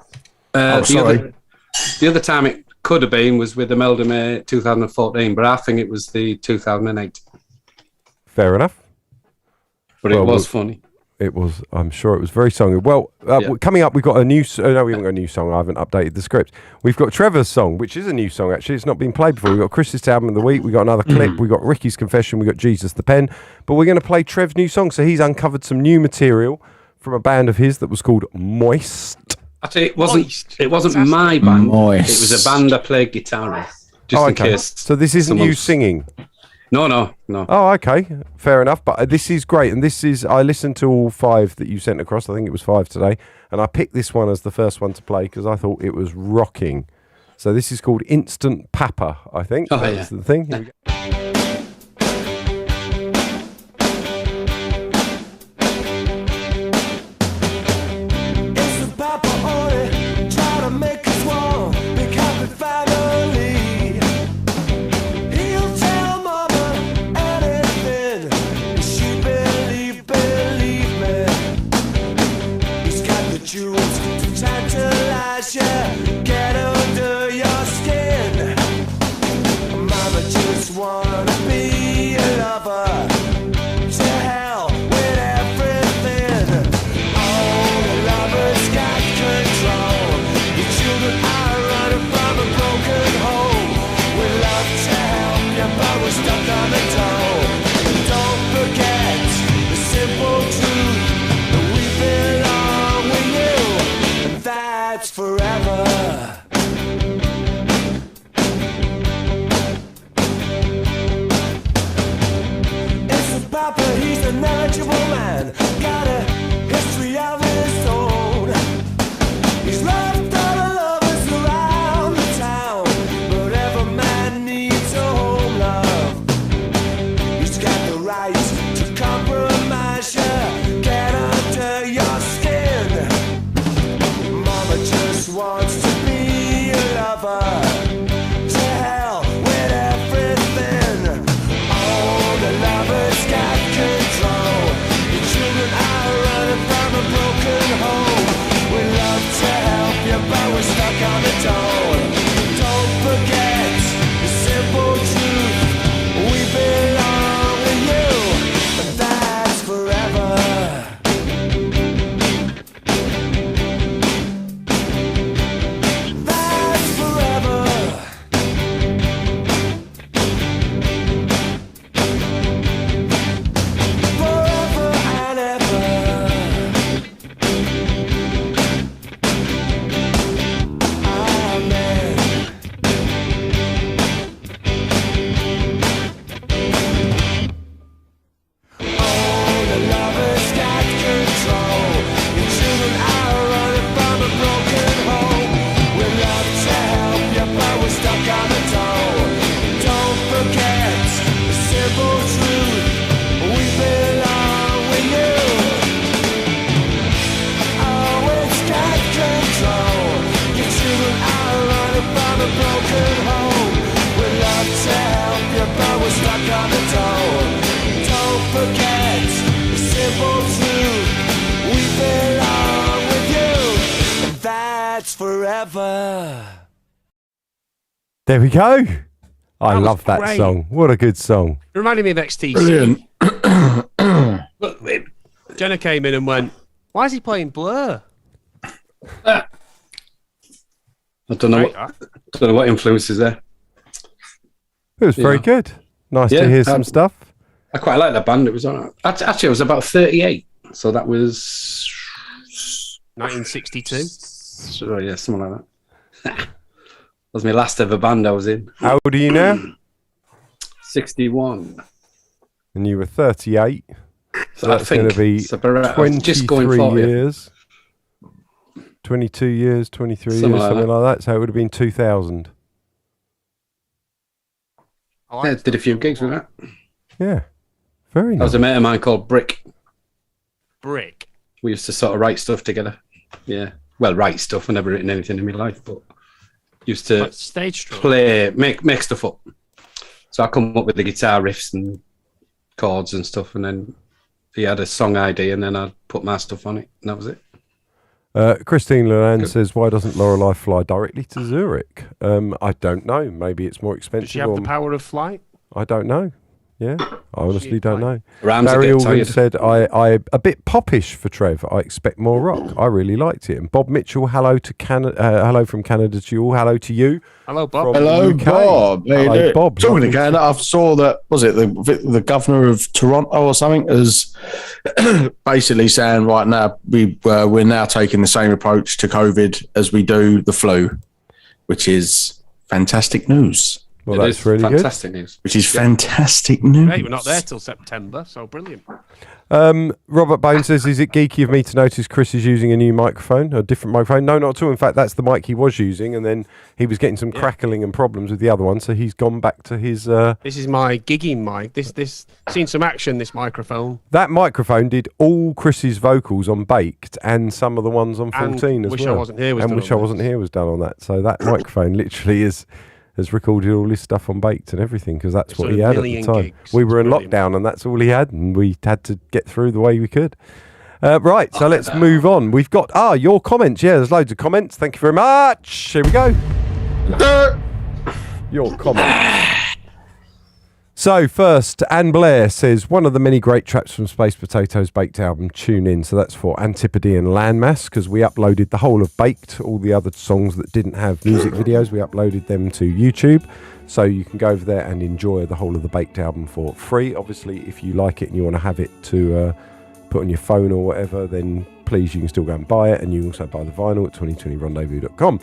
The other time it could have been was with the Meldemare 2014, but I think it was the 2008. Fair enough. But it was funny. It was. I'm sure it was very songy. Well, coming up, we've got a new... no, we haven't got a new song. I haven't updated the script. We've got Trevor's song, which is a new song, actually. It's not been played before. We've got Chris's album of the week. We've got another clip. We've got Ricky's confession. We've got Jesus the Pen. But we're going to play Trev's new song. So he's uncovered some new material from a band of his that was called Moist. Actually, it wasn't my band. Moist. It was a band I played guitar in. Just in case. So this isn't you singing? No. Oh, okay. Fair enough. But this is great. And this is, I listened to all 5 that you sent across. I think it was 5 today. And I picked this one as the first one to play because I thought it was rocking. So this is called Instant Papa, I think. That's the thing. Here we go. There we go. I love that great. song. What a good song. It reminded me of XTC. Brilliant. Look, Jenna came in and went, why is he playing Blur? I don't know what influence is there. It was very good. Nice to hear some stuff. I quite like that band. It was all right. Actually, I was about 38. So that was 1962. Sure, yeah, something like that. That was my last ever band I was in. How old are you now? 61. And you were 38. So I that's going think to be it's about 23 just going 40. years. 22 years, 23 Something years, like something that. like that. So it would have been 2000. Yeah, did a few gigs with that. Yeah. Very There nice. was a mate of mine called Brick. Brick. We used to sort of write stuff together. Yeah. Well, write stuff. I've never written anything in my life, but used to Like stage struck. play, make stuff up. So I come up with the guitar riffs and chords and stuff, and then he had a song idea, and then I'd put my stuff on it, and that was it. Christine Leland says, why doesn't Lorelei fly directly to Zurich? I don't know. Maybe it's more expensive. Does she have the power of flight? I don't know. Yeah, I honestly don't know. Rams Barry a bit Alden tired. said, I a bit poppish for Trev. I expect more rock. I really liked it. And Bob Mitchell, hello to hello from Canada to you all. Hello to you. Hello, Bob. From Hello, UK. Bob. How you Hello, doing? Bob. Talking Lovely to Canada, I saw that, was it the governor of Toronto or something, is basically saying right now we're now taking the same approach to COVID as we do the flu, which is fantastic news. Well, It that's is really good. fantastic news. Which is fantastic news. Hey, we're not there till September, so brilliant. Robert Bone says, is it geeky of me to notice Chris is using a new microphone, a different microphone? No, not at all. In fact, that's the mic he was using, and then he was getting some crackling and problems with the other one, so he's gone back to his... This is my gigging mic. This seen some action, this microphone. That microphone did all Chris's vocals on Baked and some of the ones on 14 as Wish well. I Wasn't Here was and done Wish on I Wasn't Here was done on that. So that microphone literally has recorded all his stuff on Baked and everything, because that's It's what on he a had at the million time. gigs. We It's were in brilliant. lockdown and that's all he had, and we had to get through the way we could. Right, so let's move on. We've got your comments. Yeah, there's loads of comments. Thank you very much. Here we go. Your comments. So first, Anne Blair says, one of the many great tracks from Space Potatoes Baked album, tune in. So that's for Antipodean Landmass, because we uploaded the whole of Baked, all the other songs that didn't have music videos, we uploaded them to YouTube. So you can go over there and enjoy the whole of the Baked album for free. Obviously, if you like it and you want to have it to put on your phone or whatever, then please, you can still go and buy it. And you can also buy the vinyl at 2020rendezvous.com.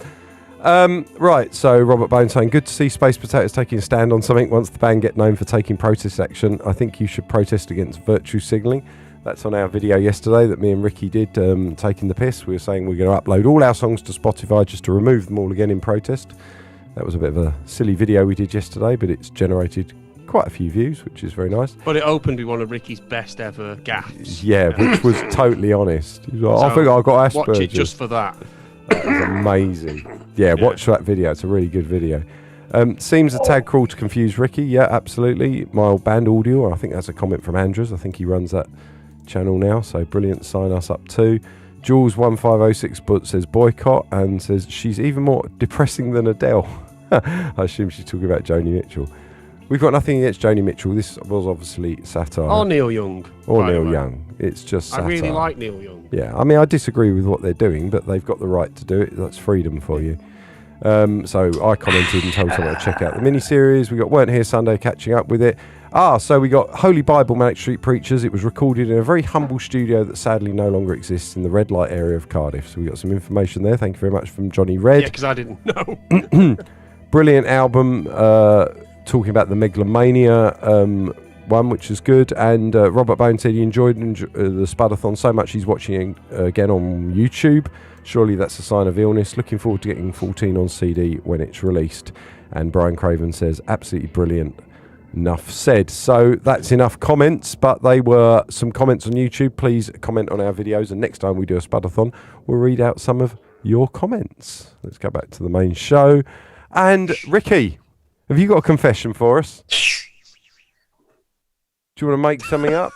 Right, so Robert Bone saying, good to see Space Potatoes taking a stand on something once the band get known for taking protest action. I think you should protest against virtue signalling. That's on our video yesterday that me and Ricky did, taking the piss. We were saying we're going to upload all our songs to Spotify just to remove them all again in protest. That was a bit of a silly video we did yesterday, but it's generated quite a few views, which is very nice. But it opened with one of Ricky's best ever gaffes. Yeah, which was totally honest. He was like, I So, think I've got Asperger's. Watch it just for that. That was amazing. Yeah, watch that video. It's a really good video. Seems a tad cruel to confuse Ricky. Yeah, absolutely. My old band audio. I think that's a comment from Andrews. I think he runs that channel now. So brilliant. Sign us up too. Jules1506 but says boycott and says she's even more depressing than Adele. I assume she's talking about Joni Mitchell. We've got nothing against Joni Mitchell. This was obviously satire. Or Neil Young. Or by the Neil way. Young. It's just satire. I really like Neil Young. Yeah, I mean, I disagree with what they're doing, but they've got the right to do it. That's freedom for you. So I commented and told someone to check out the mini-series. We got Weren't Here Sunday, catching up with it. So we got Holy Bible Manic Street Preachers. It was recorded in a very humble studio that sadly no longer exists in the red light area of Cardiff. So we got some information there. Thank you very much from Johnny Red. Yeah, because I didn't know. Brilliant album, talking about the Megalomania one, which is good. And Robert Bone said he enjoyed the Spudathon so much he's watching it again on YouTube. Surely that's a sign of illness. Looking forward to getting 14 on CD when it's released. And Brian Craven says, absolutely brilliant. Enough said. So that's enough comments, but they were some comments on YouTube. Please comment on our videos, and next time we do a Spudathon, we'll read out some of your comments. Let's go back to the main show. And Ricky, have you got a confession for us? Do you want to make something up?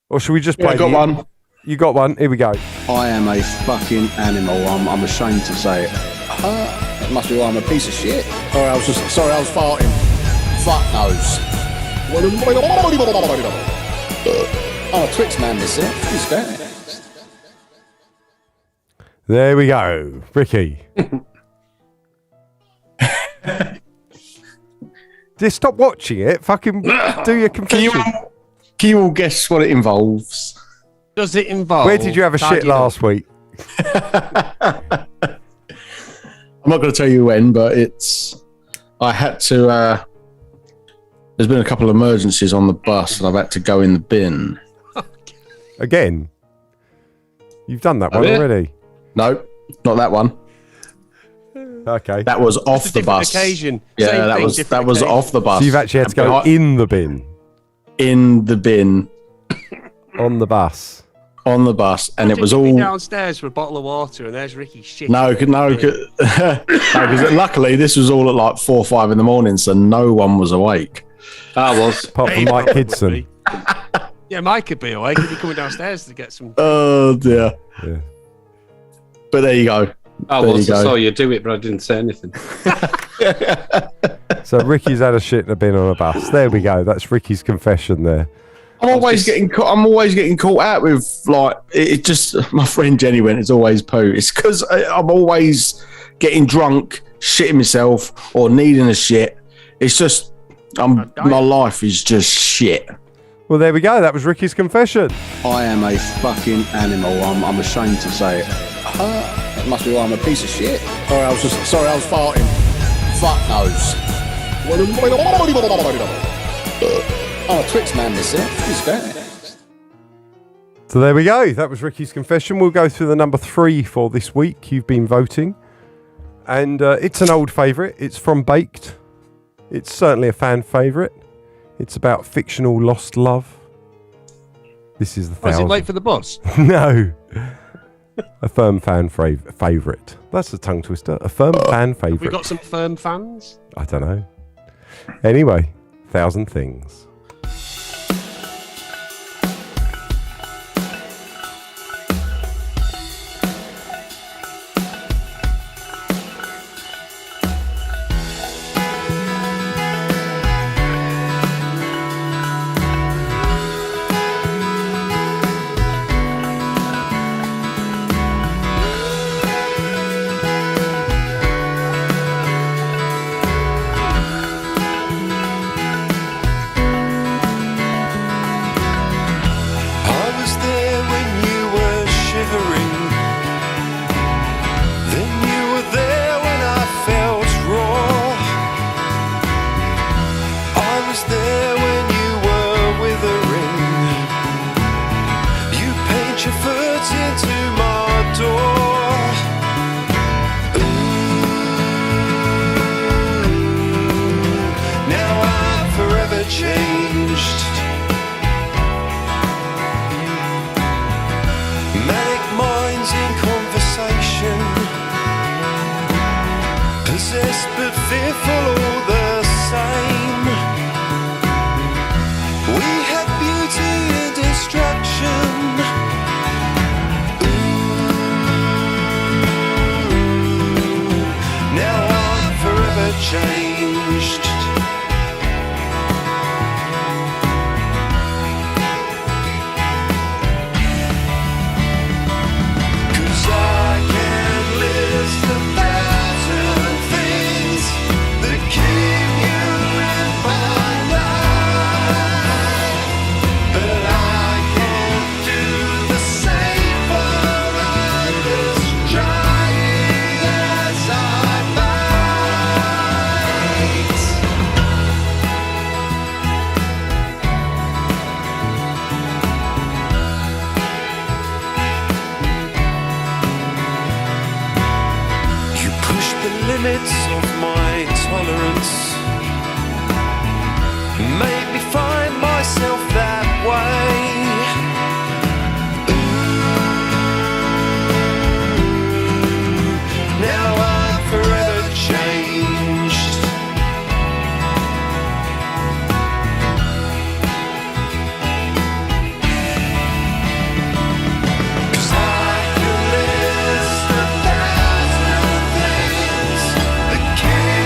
Or should we just play? I got one. You got one? Here we go. I am a fucking animal. I'm ashamed to say it. It must be why I'm a piece of shit. Sorry, I was farting. Fuck knows. I'm a Twix man myself. Who's that? There we go. Ricky. Just stop watching it. Fucking do your confession. Can you all guess what it involves? Does it involve? Where did you have a shit tidying up? last week? I'm not going to tell you when, but I had to. There's been a couple of emergencies on the bus, and I've had to go in the bin. Again? You've done that one you? already. No, not that one. Okay. That was off the bus. Occasion. Yeah, Same that thing, was different off occasion. the bus. So you've actually had to go in the bin. In the bin On the bus. on the bus, and it was Imagine all. me downstairs for a bottle of water, and there's Ricky shit. Because luckily this was all at like 4 or 5 in the morning, so no one was awake. I was. Apart from Mike Kidson. Yeah, Mike could be awake. He'd be coming downstairs to get some. Oh dear. Yeah. But there you go. I There was. you I go. saw you do it, but I didn't say anything. So Ricky's had a shit in a bin on a bus. There we go. That's Ricky's confession there. I'm always getting caught out with like it just. My friend Jenny went. It's always poo. It's because I'm always getting drunk, shitting myself, or needing a shit. It's just my life is just shit. Well, there we go. That was Ricky's confession. I am a fucking animal. I'm ashamed to say it. It must be why I'm a piece of shit. Sorry, I was farting. Fuck knows. I'm a Twix man myself. Who's that? So there we go. That was Ricky's confession. We'll go through the number 3 for this week. You've been voting. And it's an old favourite. It's from Baked. It's certainly a fan favourite. It's about fictional lost love. This is the Was it 1000. late for the bus? No. A firm fan favourite. That's a tongue twister. A firm fan Have we favourite. got some firm fans? I don't know. Anyway, 1000 Things. I was there when you were shivering. Then you were there when I felt raw. I was there when you were withering. You paint your foot into my door. Now I'm forever changed. Manic minds in conversation, possessed but fearful all the same. We had beauty in destruction. Now I'm forever changed. Cause I can list 1,000 things that keep you in my life, but I can't do the same for others, trying as I might. You push the limits of my tolerance, made me find myself that way. Now I'm forever changed. Cause I can list 1,000 things that keep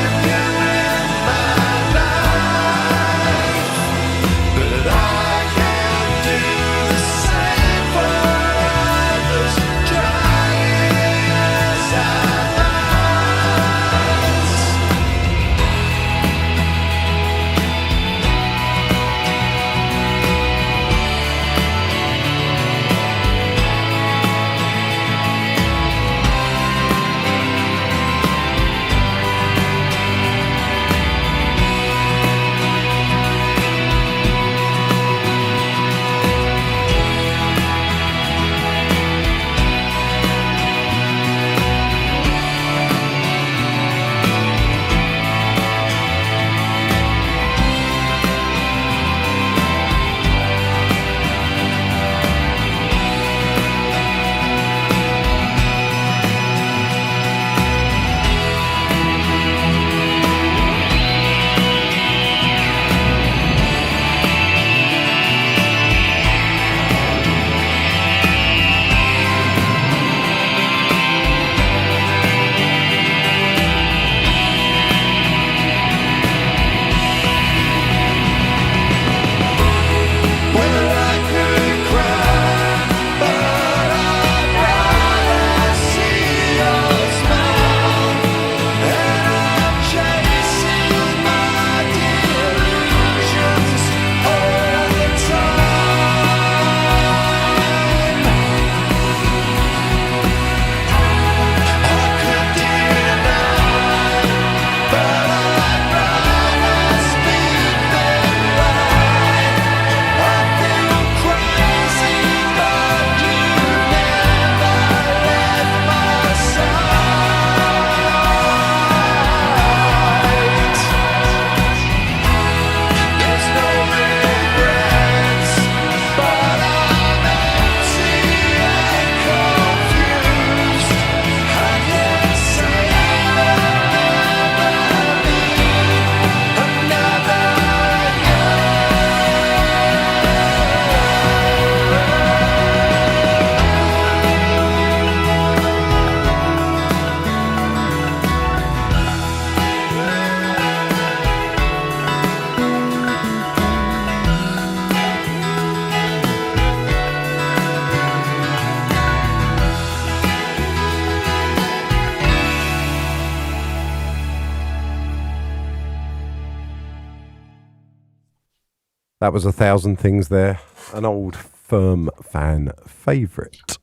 That was 1,000 Things there. An old firm fan favourite.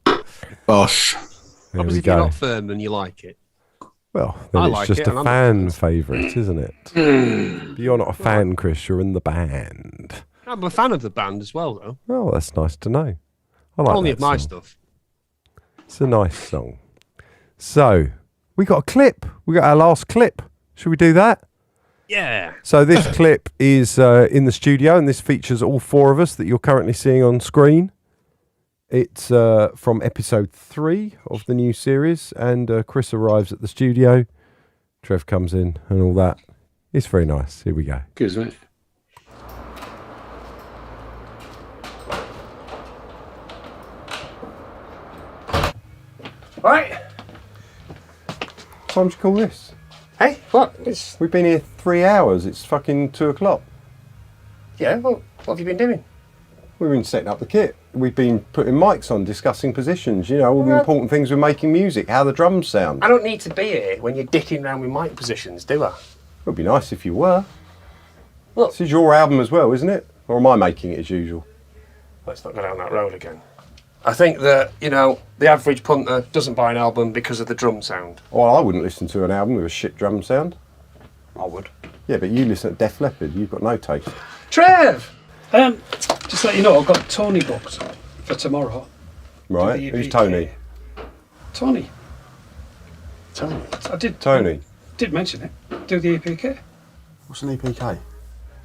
Bosh. There Obviously, we if you're go. not firm and you like it. Well, then I it's like just it, a and I'm fan favourite, isn't it? But you're not a fan, Chris. You're in the band. I'm a fan of the band as well, though. Oh, that's nice to know. I like Only that of my song. stuff. It's a nice song. So, we got a clip. We got our last clip. Should we do that? Yeah. So this clip is in the studio, and this features all four of us that you're currently seeing on screen. It's from episode 3 of the new series, and Chris arrives at the studio. Trev comes in and all that. It's very nice. Here we go. Good, mate. Right. What time do you call this? Hey, what? We've been here 3 hours. It's fucking 2 o'clock. Yeah, well, what have you been doing? We've been setting up the kit. We've been putting mics on, discussing positions, you know, all the important things with making music, how the drums sound. I don't need to be here when you're dicking around with mic positions, do I? It would be nice if you were. Look. This is your album as well, isn't it? Or am I making it as usual? Let's not go down that road again. I think that, you know, the average punter doesn't buy an album because of the drum sound. Well, I wouldn't listen to an album with a shit drum sound. I would. Yeah, but you listen to Def Leppard. You've got no taste. Trev! Just to let you know, I've got Tony booked for tomorrow. Right, Do the who's EPK. Tony? Tony. Tony. I did. Tony. Did mention it. Do the EPK. What's an EPK?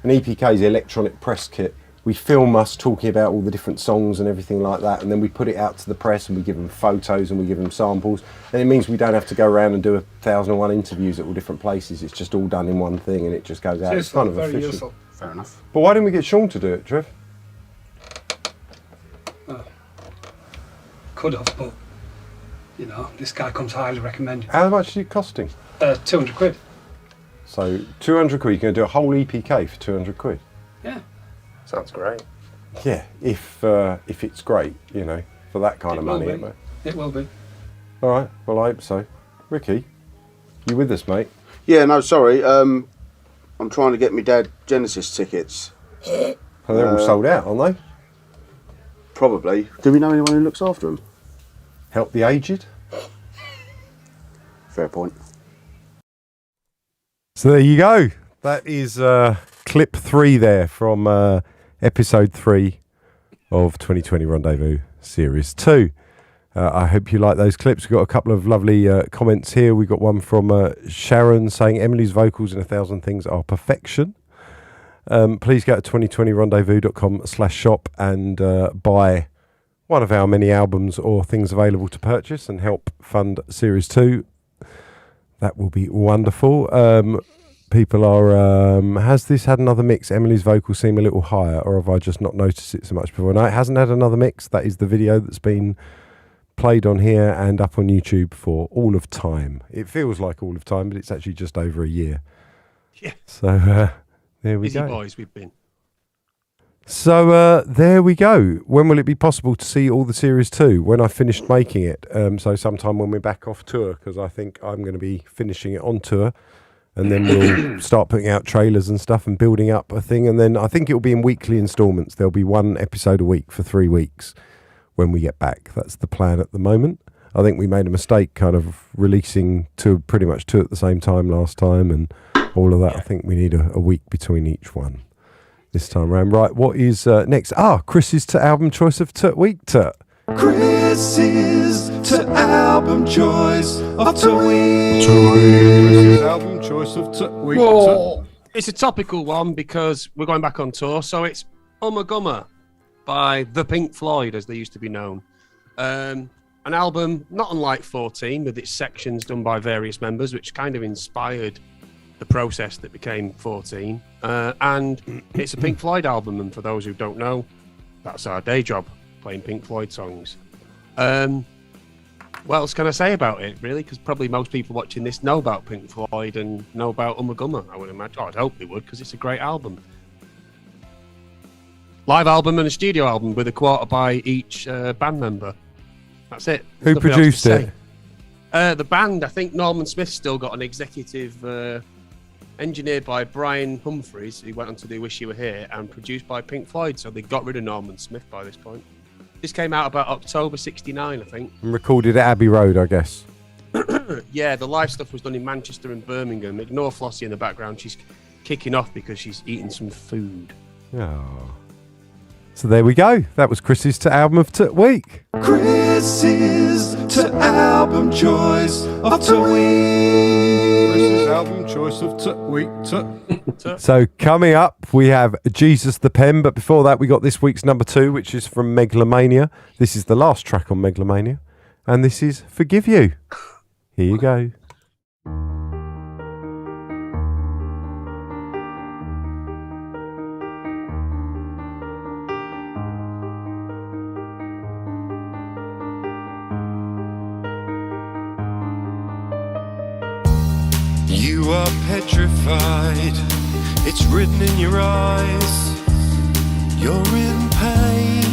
An EPK is the electronic press kit. We film us talking about all the different songs and everything like that, and then we put it out to the press and we give them photos and we give them samples, and it means we don't have to go around and do 1,001 interviews at all different places. It's just all done in one thing and it just goes out. It's kind of very efficient. useful. Fair enough. But why didn't we get Sean to do it, Trev? Could have, but you know, this guy comes highly recommended. How much is it costing? 200 quid. So 200 quid, you're going to do a whole EPK for 200 quid? Yeah. Sounds great. Yeah, if it's great, you know, for that kind of money. Mate. It will be. All right, well, I hope so. Ricky, you with us, mate? Yeah, no, sorry. I'm trying to get my dad Genesis tickets. Oh, they're all sold out, aren't they? Probably. Do we know anyone who looks after them? Help the aged? Fair point. So there you go. That is clip 3 there from episode 3 of 2020 Rendezvous Series 2. I hope you like those clips. We've got a couple of lovely comments here. We got one from Sharon saying Emily's vocals in 1,000 Things are perfection. Please go to 2020rendezvous.com/shop and buy one of our many albums or things available to purchase and help fund Series 2. That will be wonderful. People are, has this had another mix? Emily's vocals seem a little higher, or have I just not noticed it so much before? No, it hasn't had another mix. That is the video that's been played on here and up on YouTube for all of time. It feels like all of time, but it's actually just over a year. Yeah. So there we Busy go. boys we've been. So there we go. When will it be possible to see all the Series 2? When I finished making it. So sometime when we're back off tour, because I think I'm going to be finishing it on tour. And then we'll start putting out trailers and stuff and building up a thing. And then I think it'll be in weekly installments. There'll be one episode a week for 3 weeks when we get back. That's the plan at the moment. I think we made a mistake kind of releasing pretty much two at the same time last time and all of that. I think we need a week between each one this time around. Right, what is next? Chris's album choice of week. Chris's album choice of week. Album choice of week. It's a topical one because we're going back on tour, so it's Gumma by the Pink Floyd, as they used to be known. An album not unlike 14, with its sections done by various members, which kind of inspired the process that became 14. And it's a Pink Floyd album, and for those who don't know, that's our day job, playing Pink Floyd songs. What else can I say about it, really? Because probably most people watching this know about Pink Floyd and know about Gumma, I would imagine. I'd hope they would, because it's a great album. Live album and a studio album with a quarter by each band member. That's it. Who produced it? The band, I think Norman Smith's still got an executive engineered by Brian Humphreys, who went on to do Wish You Were Here, and produced by Pink Floyd. So they got rid of Norman Smith by this point. This came out about October '69, I think. And recorded at Abbey Road, I guess. Yeah, the live stuff was done in Manchester and Birmingham. Ignore Flossie in the background. She's kicking off because she's eating some food. Oh. So there we go. That was Chris's to album of the week. Chris's to album choice of the week. Chris's album choice of the week. So coming up, we have Jesus the Pen. But before that, we got this week's number 2, which is from Megalomania. This is the last track on Megalomania. And this is Forgive You. Here you go. You are petrified, it's written in your eyes, you're in pain.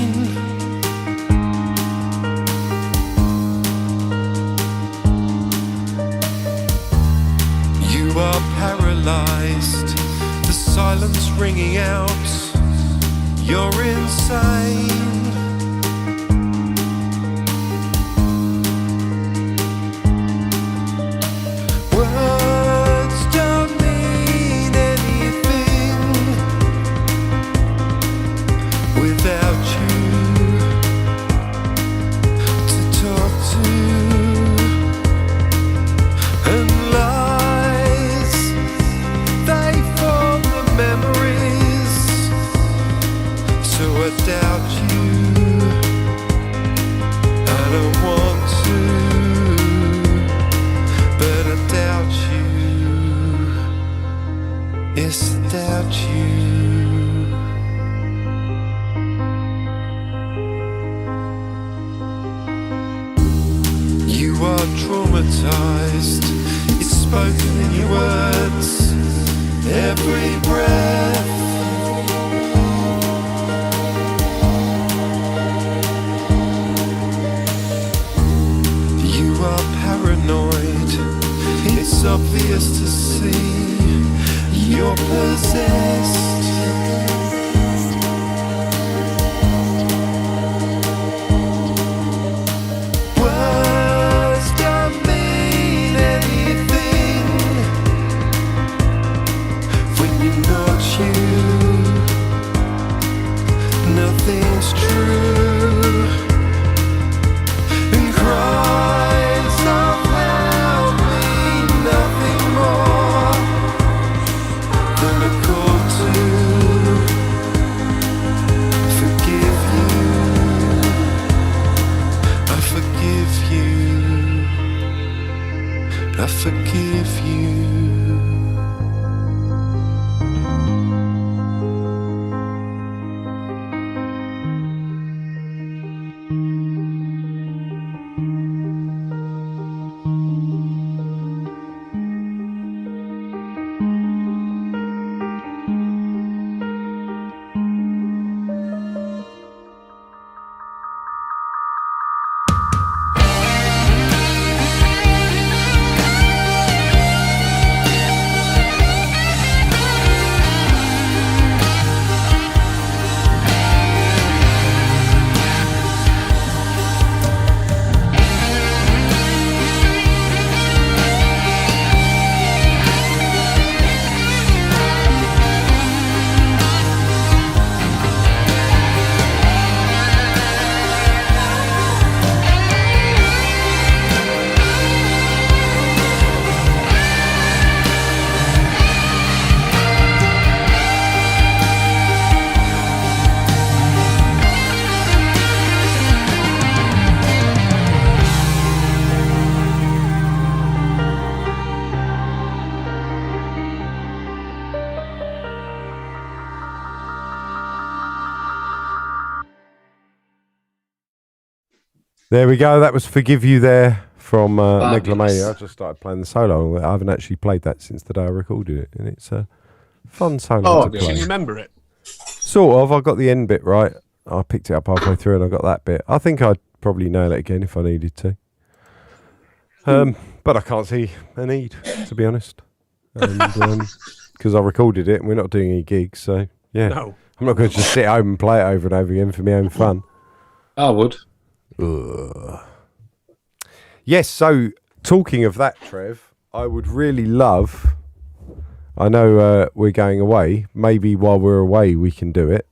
You are paralyzed, the silence ringing out, you're insane. Words don't mean anything without you to talk to, and lies, they form the memories, so I doubt you, I don't want to, but I doubt you, yes, I doubt you. You are traumatized, it's spoken in your words, every breath. You are paranoid, it's obvious to see, you're possessed. Words don't mean anything when you're not you. Nothing's true, and cries of help mean nothing more than a call to forgive you. I forgive you. I forgive you. There we go. That was Forgive You there from Fabulous. Megalomania. I just started playing the solo. I haven't actually played that since the day I recorded it. And it's a fun solo to Do play. you remember it? Sort of. I got the end bit right. I picked it up halfway through and I got that bit. I think I'd probably nail it again if I needed to. But I can't see a need, to be honest. And because I recorded it and we're not doing any gigs. So, yeah. No. I'm not going to just sit home and play it over and over again for my own fun. I would. Ugh. Yes, so talking of that, Trev, I would really love... I know we're going away. Maybe while we're away we can do it.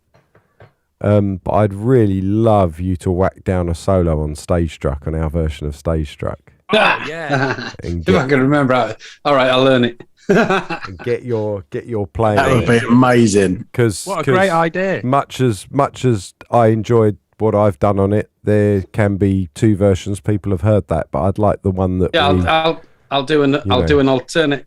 But I'd really love you to whack down a solo on Stage Struck, on our version of Stage Struck. Oh, yeah. If I can remember. All right, I'll learn it. And get your playing. That would be amazing. What a great idea. Much as I enjoyed what I've done on it, there can be two versions. People have heard that, but I'd like the one that. Yeah, I'll do an alternate.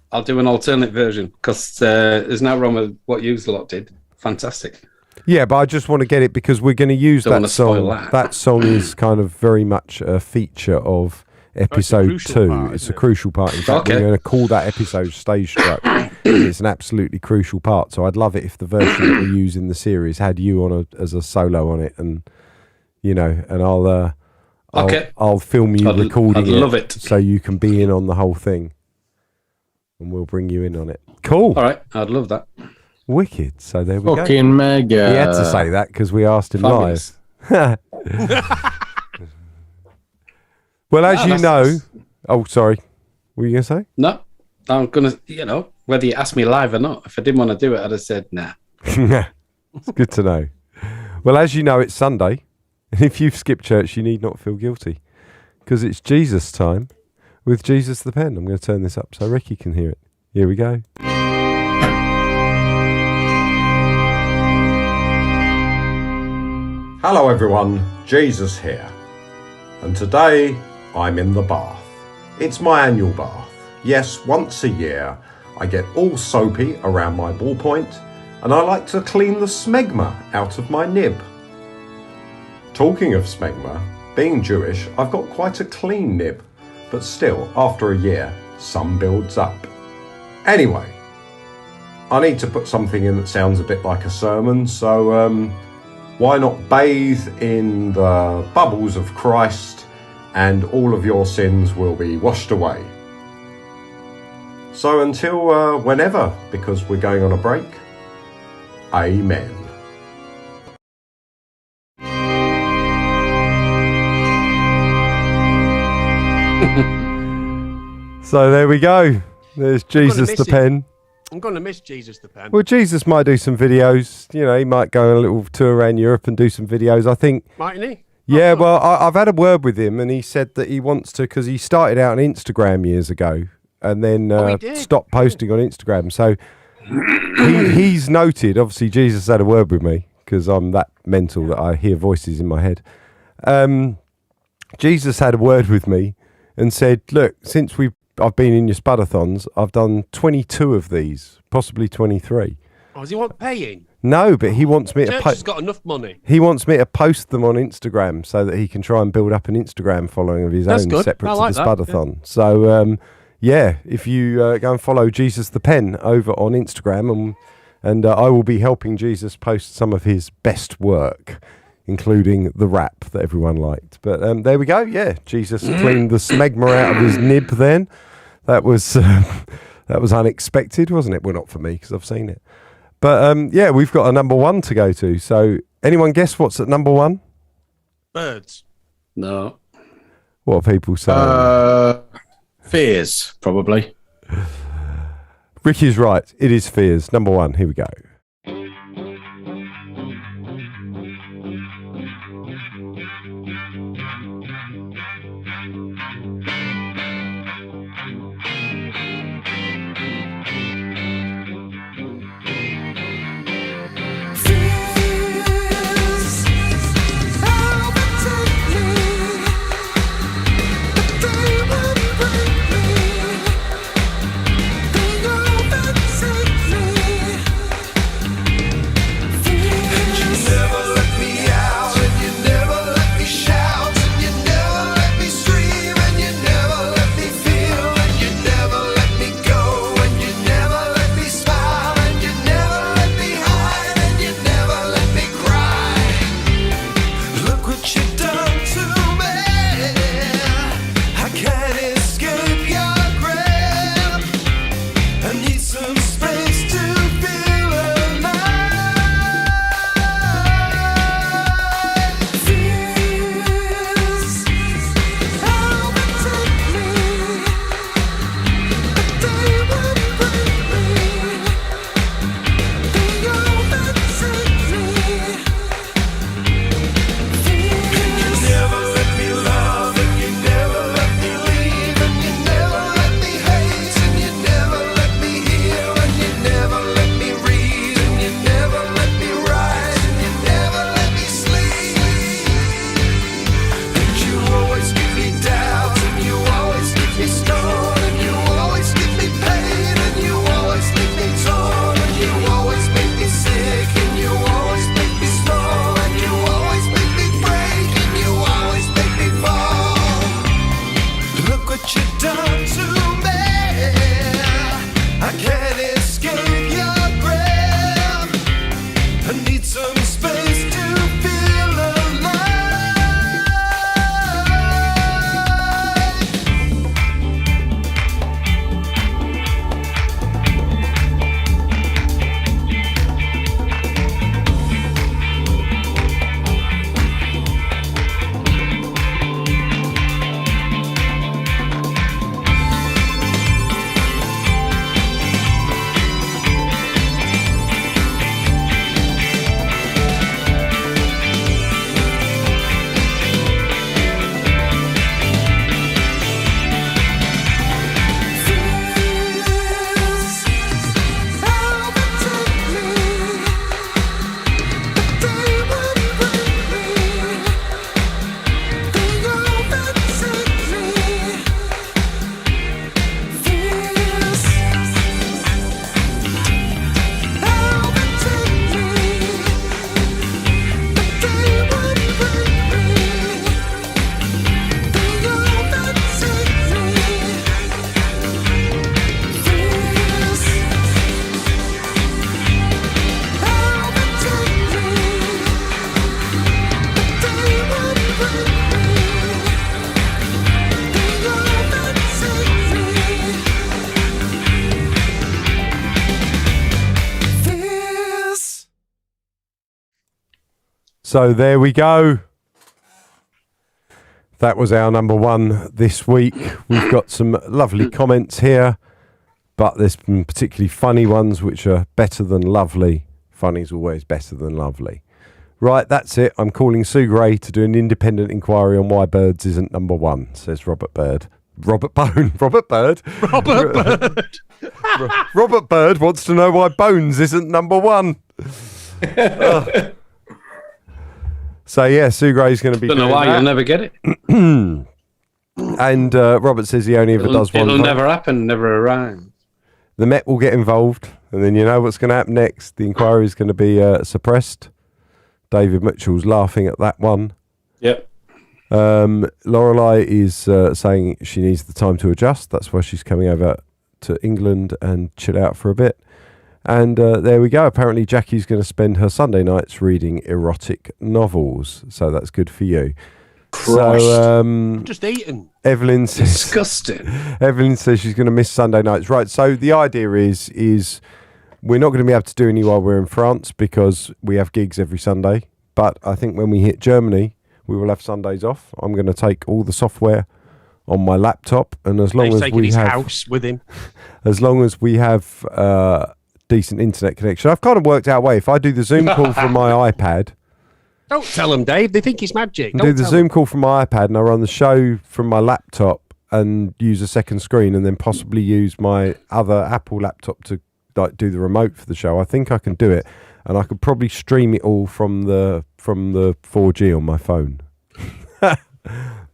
I'll do an alternate version because there's no wrong with what you lot did. Fantastic. Yeah, but I just want to get it because we're going to use that song. That song is kind of very much a feature of episode 2. It's a crucial part. In fact, we're going to call that episode Stage Struck. It's an absolutely crucial part. So I'd love it if the version that we use in the series had you on as a solo on it, and and I'll film you recording I'd love it, so you can be in on the whole thing, and we'll bring you in on it. Cool. All right, I'd love that. Wicked. So there we go. Fucking mega. He had to say that because we asked him live. Well, as you know... Oh, sorry. What were you going to say? No. I'm going to, whether you ask me live or not, if I didn't want to do it, I'd have said, nah. It's good to know. Well, as you know, it's Sunday. And if you've skipped church, you need not feel guilty. Because it's Jesus time with Jesus the Pen. I'm going to turn this up so Ricky can hear it. Here we go. Hello everyone, Jesus here. And today I'm in the bath. It's my annual bath. Yes, once a year I get all soapy around my ballpoint and I like to clean the smegma out of my nib. Talking of smegma, being Jewish, I've got quite a clean nib, but still, after a year, some builds up. Anyway, I need to put something in that sounds a bit like a sermon, so why not bathe in the bubbles of Christ and all of your sins will be washed away. So until whenever, because we're going on a break, amen. So there we go. There's Jesus the Pen. I'm going to miss Jesus the Pen. Well, Jesus might do some videos. He might go on a little tour around Europe and do some videos, I think. Mightn't he? Yeah, well, I've had a word with him and he said that he wants to, because he started out on Instagram years ago and then stopped posting on Instagram. So he's noted, obviously Jesus had a word with me because I'm that mental that I hear voices in my head. Jesus had a word with me and said, look, since I've been in your Spudathons, I've done 22 of these, possibly 23. Oh, does he want paying? No, but he wants me to Church has got enough money. He wants me to post them on Instagram so that he can try and build up an Instagram following of his own separate to the Spudathon. Yeah. So, if you go and follow Jesus the Pen over on Instagram, and I will be helping Jesus post some of his best work, including the rap that everyone liked. But there we go. Yeah, Jesus cleaned the smegma out of his nib then. That was unexpected, wasn't it? Well, not for me, because I've seen it. But, we've got a number 1 to go to. So, anyone guess what's at number 1? Birds. No. What are people saying? Fears, probably. Ricky's right. It is Fears. Number 1. Here we go. Talk to me. I can't escape your grip. I need some space to feel alive. So there we go. That was our number one this week. We've got some lovely comments here, but there's some particularly funny ones which are better than lovely. Funny's always better than lovely. Right, that's it. I'm calling Sue Gray to do an independent inquiry on why Birds isn't number one, says Robert Bird. Robert Bone. Robert Bird. Robert Bird. Robert Bird wants to know why Bones isn't number one. So yeah, Sue Gray's going to be. Don't know why that. you'll never get it. And Robert says he only ever does one. It'll never happen, never arrive. The Met will get involved, and then you know what's going to happen next. The inquiry is going to be suppressed. David Mitchell's laughing at that one. Yep. Lorelei is saying she needs the time to adjust. That's why she's coming over to England and chill out for a bit. And there we go. Apparently Jackie's going to spend her Sunday nights reading erotic novels. So that's good for you. Christ. So, just eaten. Evelyn says, disgusting. Evelyn says she's going to miss Sunday nights. Right. So the idea is we're not going to be able to do any while we're in France because we have gigs every Sunday. But I think when we hit Germany, we will have Sundays off. I'm going to take all the software on my laptop, and as long as we his have house with him, as long as we have decent internet connection, I've kind of worked out a way. If I do the Zoom call from my iPad, don't tell them, Dave. They think it's magic. do the Zoom call from my iPad, and I run the show from my laptop and use a second screen, and then possibly use my other Apple laptop to like do the remote for the show. I think I can do it, and I could probably stream it all from the 4G on my phone.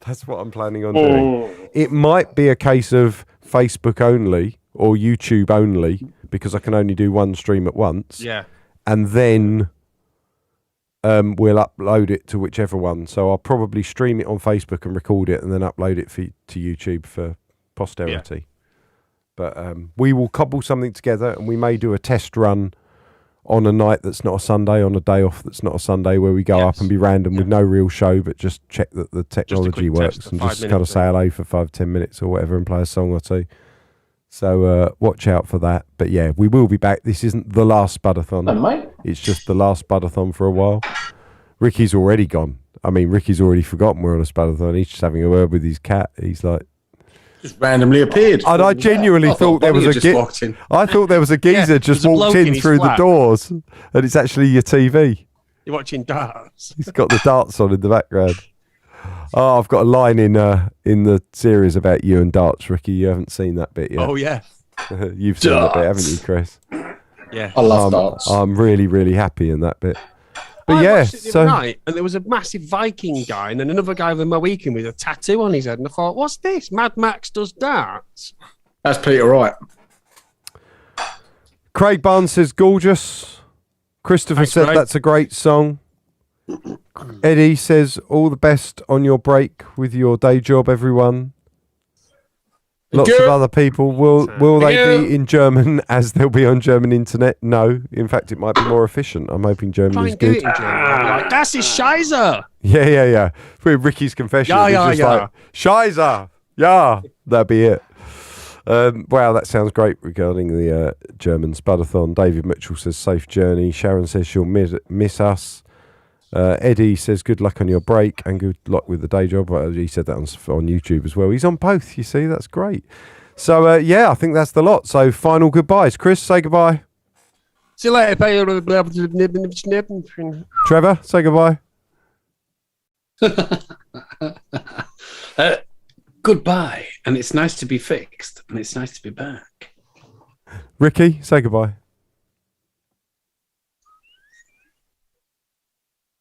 That's what I'm planning on doing. It might be a case of Facebook only or YouTube only because I can only do one stream at once. Yeah. And then we'll upload it to whichever one. So I'll probably stream it on Facebook and record it and then upload it to YouTube for posterity. Yeah. But we will cobble something together, and we may do a test run on a night that's not a Sunday, on a day off that's not a Sunday, where we go up and be random with no real show, but just check that the technology works and just kind of say hello for 5-10 minutes or whatever and play a song or two. So watch out for that. But yeah, we will be back. This isn't the last Spudathon. Oh, mate. It's just the last Spudathon for a while. Ricky's already gone. I mean, Ricky's already forgotten we're on a Spudathon. He's just having a word with his cat. He's like, just randomly appeared. And I genuinely thought there was a I thought there was a geezer just walked in through the doors, and it's actually your TV. You're watching darts. He's got the darts on in the background. Oh, I've got a line in the series about you and darts, Ricky. You haven't seen that bit yet. Oh yeah, you've seen that bit, haven't you, Chris? Yeah, I love darts. I'm really, really happy in that bit. But I yeah, watched it the other night, and there was a massive Viking guy and then another guy with a Mohican with a tattoo on his head, and I thought, what's this? Mad Max does darts. That's Peter Wright. Craig Barnes says gorgeous. Christopher said that's a great song. Eddie says all the best on your break with your day job, everyone. Lots of other people. Will they be in German as they'll be on German internet? No. In fact, it might be more efficient. I'm hoping German is good. Like, das ist Scheiße. Yeah. With Ricky's confession, it's just like, Scheiße. Yeah, that'd be it. Wow, that sounds great regarding the German Spudathon. David Mitchell says, safe journey. Sharon says she'll miss us. Eddie says, good luck on your break and good luck with the day job. He said that on YouTube as well. He's on both, you see. That's great. So, I think that's the lot. So, final goodbyes. Chris, say goodbye. See you later. Trevor, say goodbye. Goodbye. And it's nice to be fixed. And it's nice to be back. Ricky, say goodbye.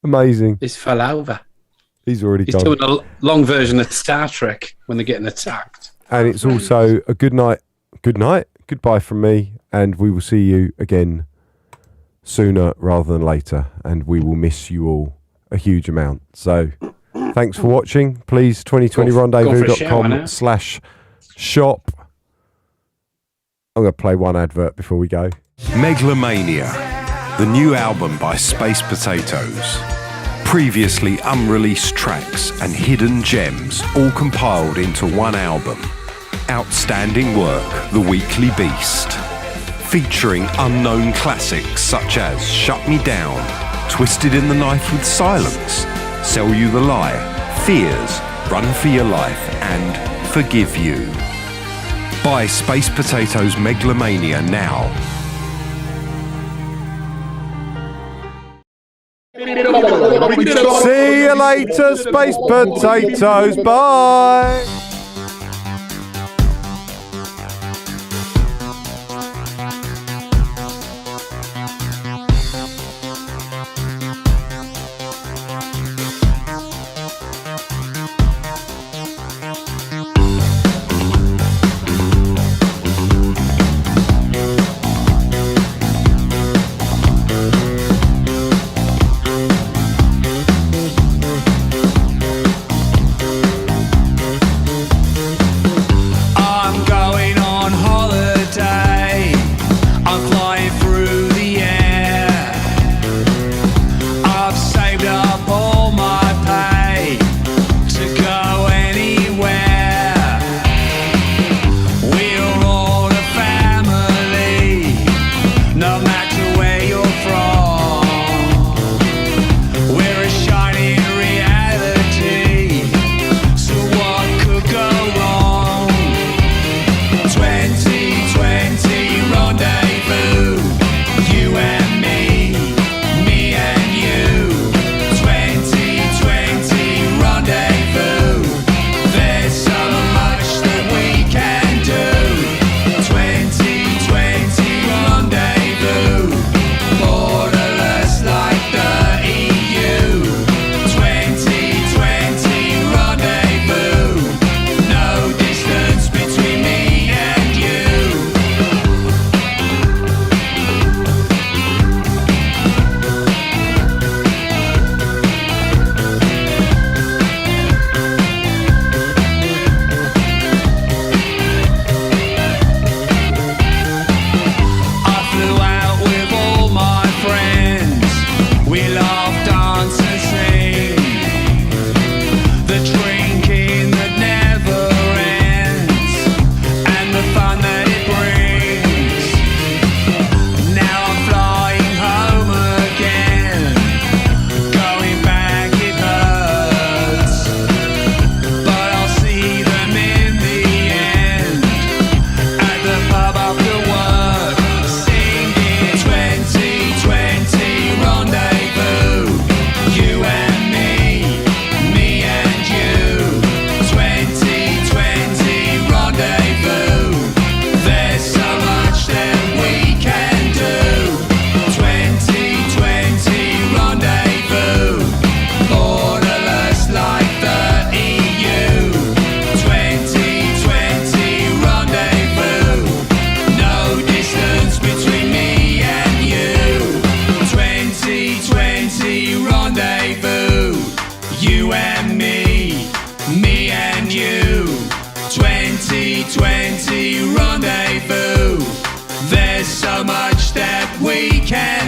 Amazing. It's fell over. He's already He's gone. doing a long version of Star Trek when they're getting attacked. And it's also a good night, goodbye from me, and we will see you again sooner rather than later, and we will miss you all a huge amount. So thanks for watching. Please, 2020rendezvous.com/shop. I'm going to play one advert before we go. Megalomania, the new album by Space Potatoes. Previously unreleased tracks and hidden gems all compiled into one album. Outstanding work, The Weekly Beast. Featuring unknown classics such as Shut Me Down, Twisted in the Knife with Silence, Sell You the Lie, Fears, Run for Your Life, and Forgive You. Buy Space Potatoes Megalomania now. See you later, Space Potatoes. Bye. 2020 rendezvous. There's so much that we can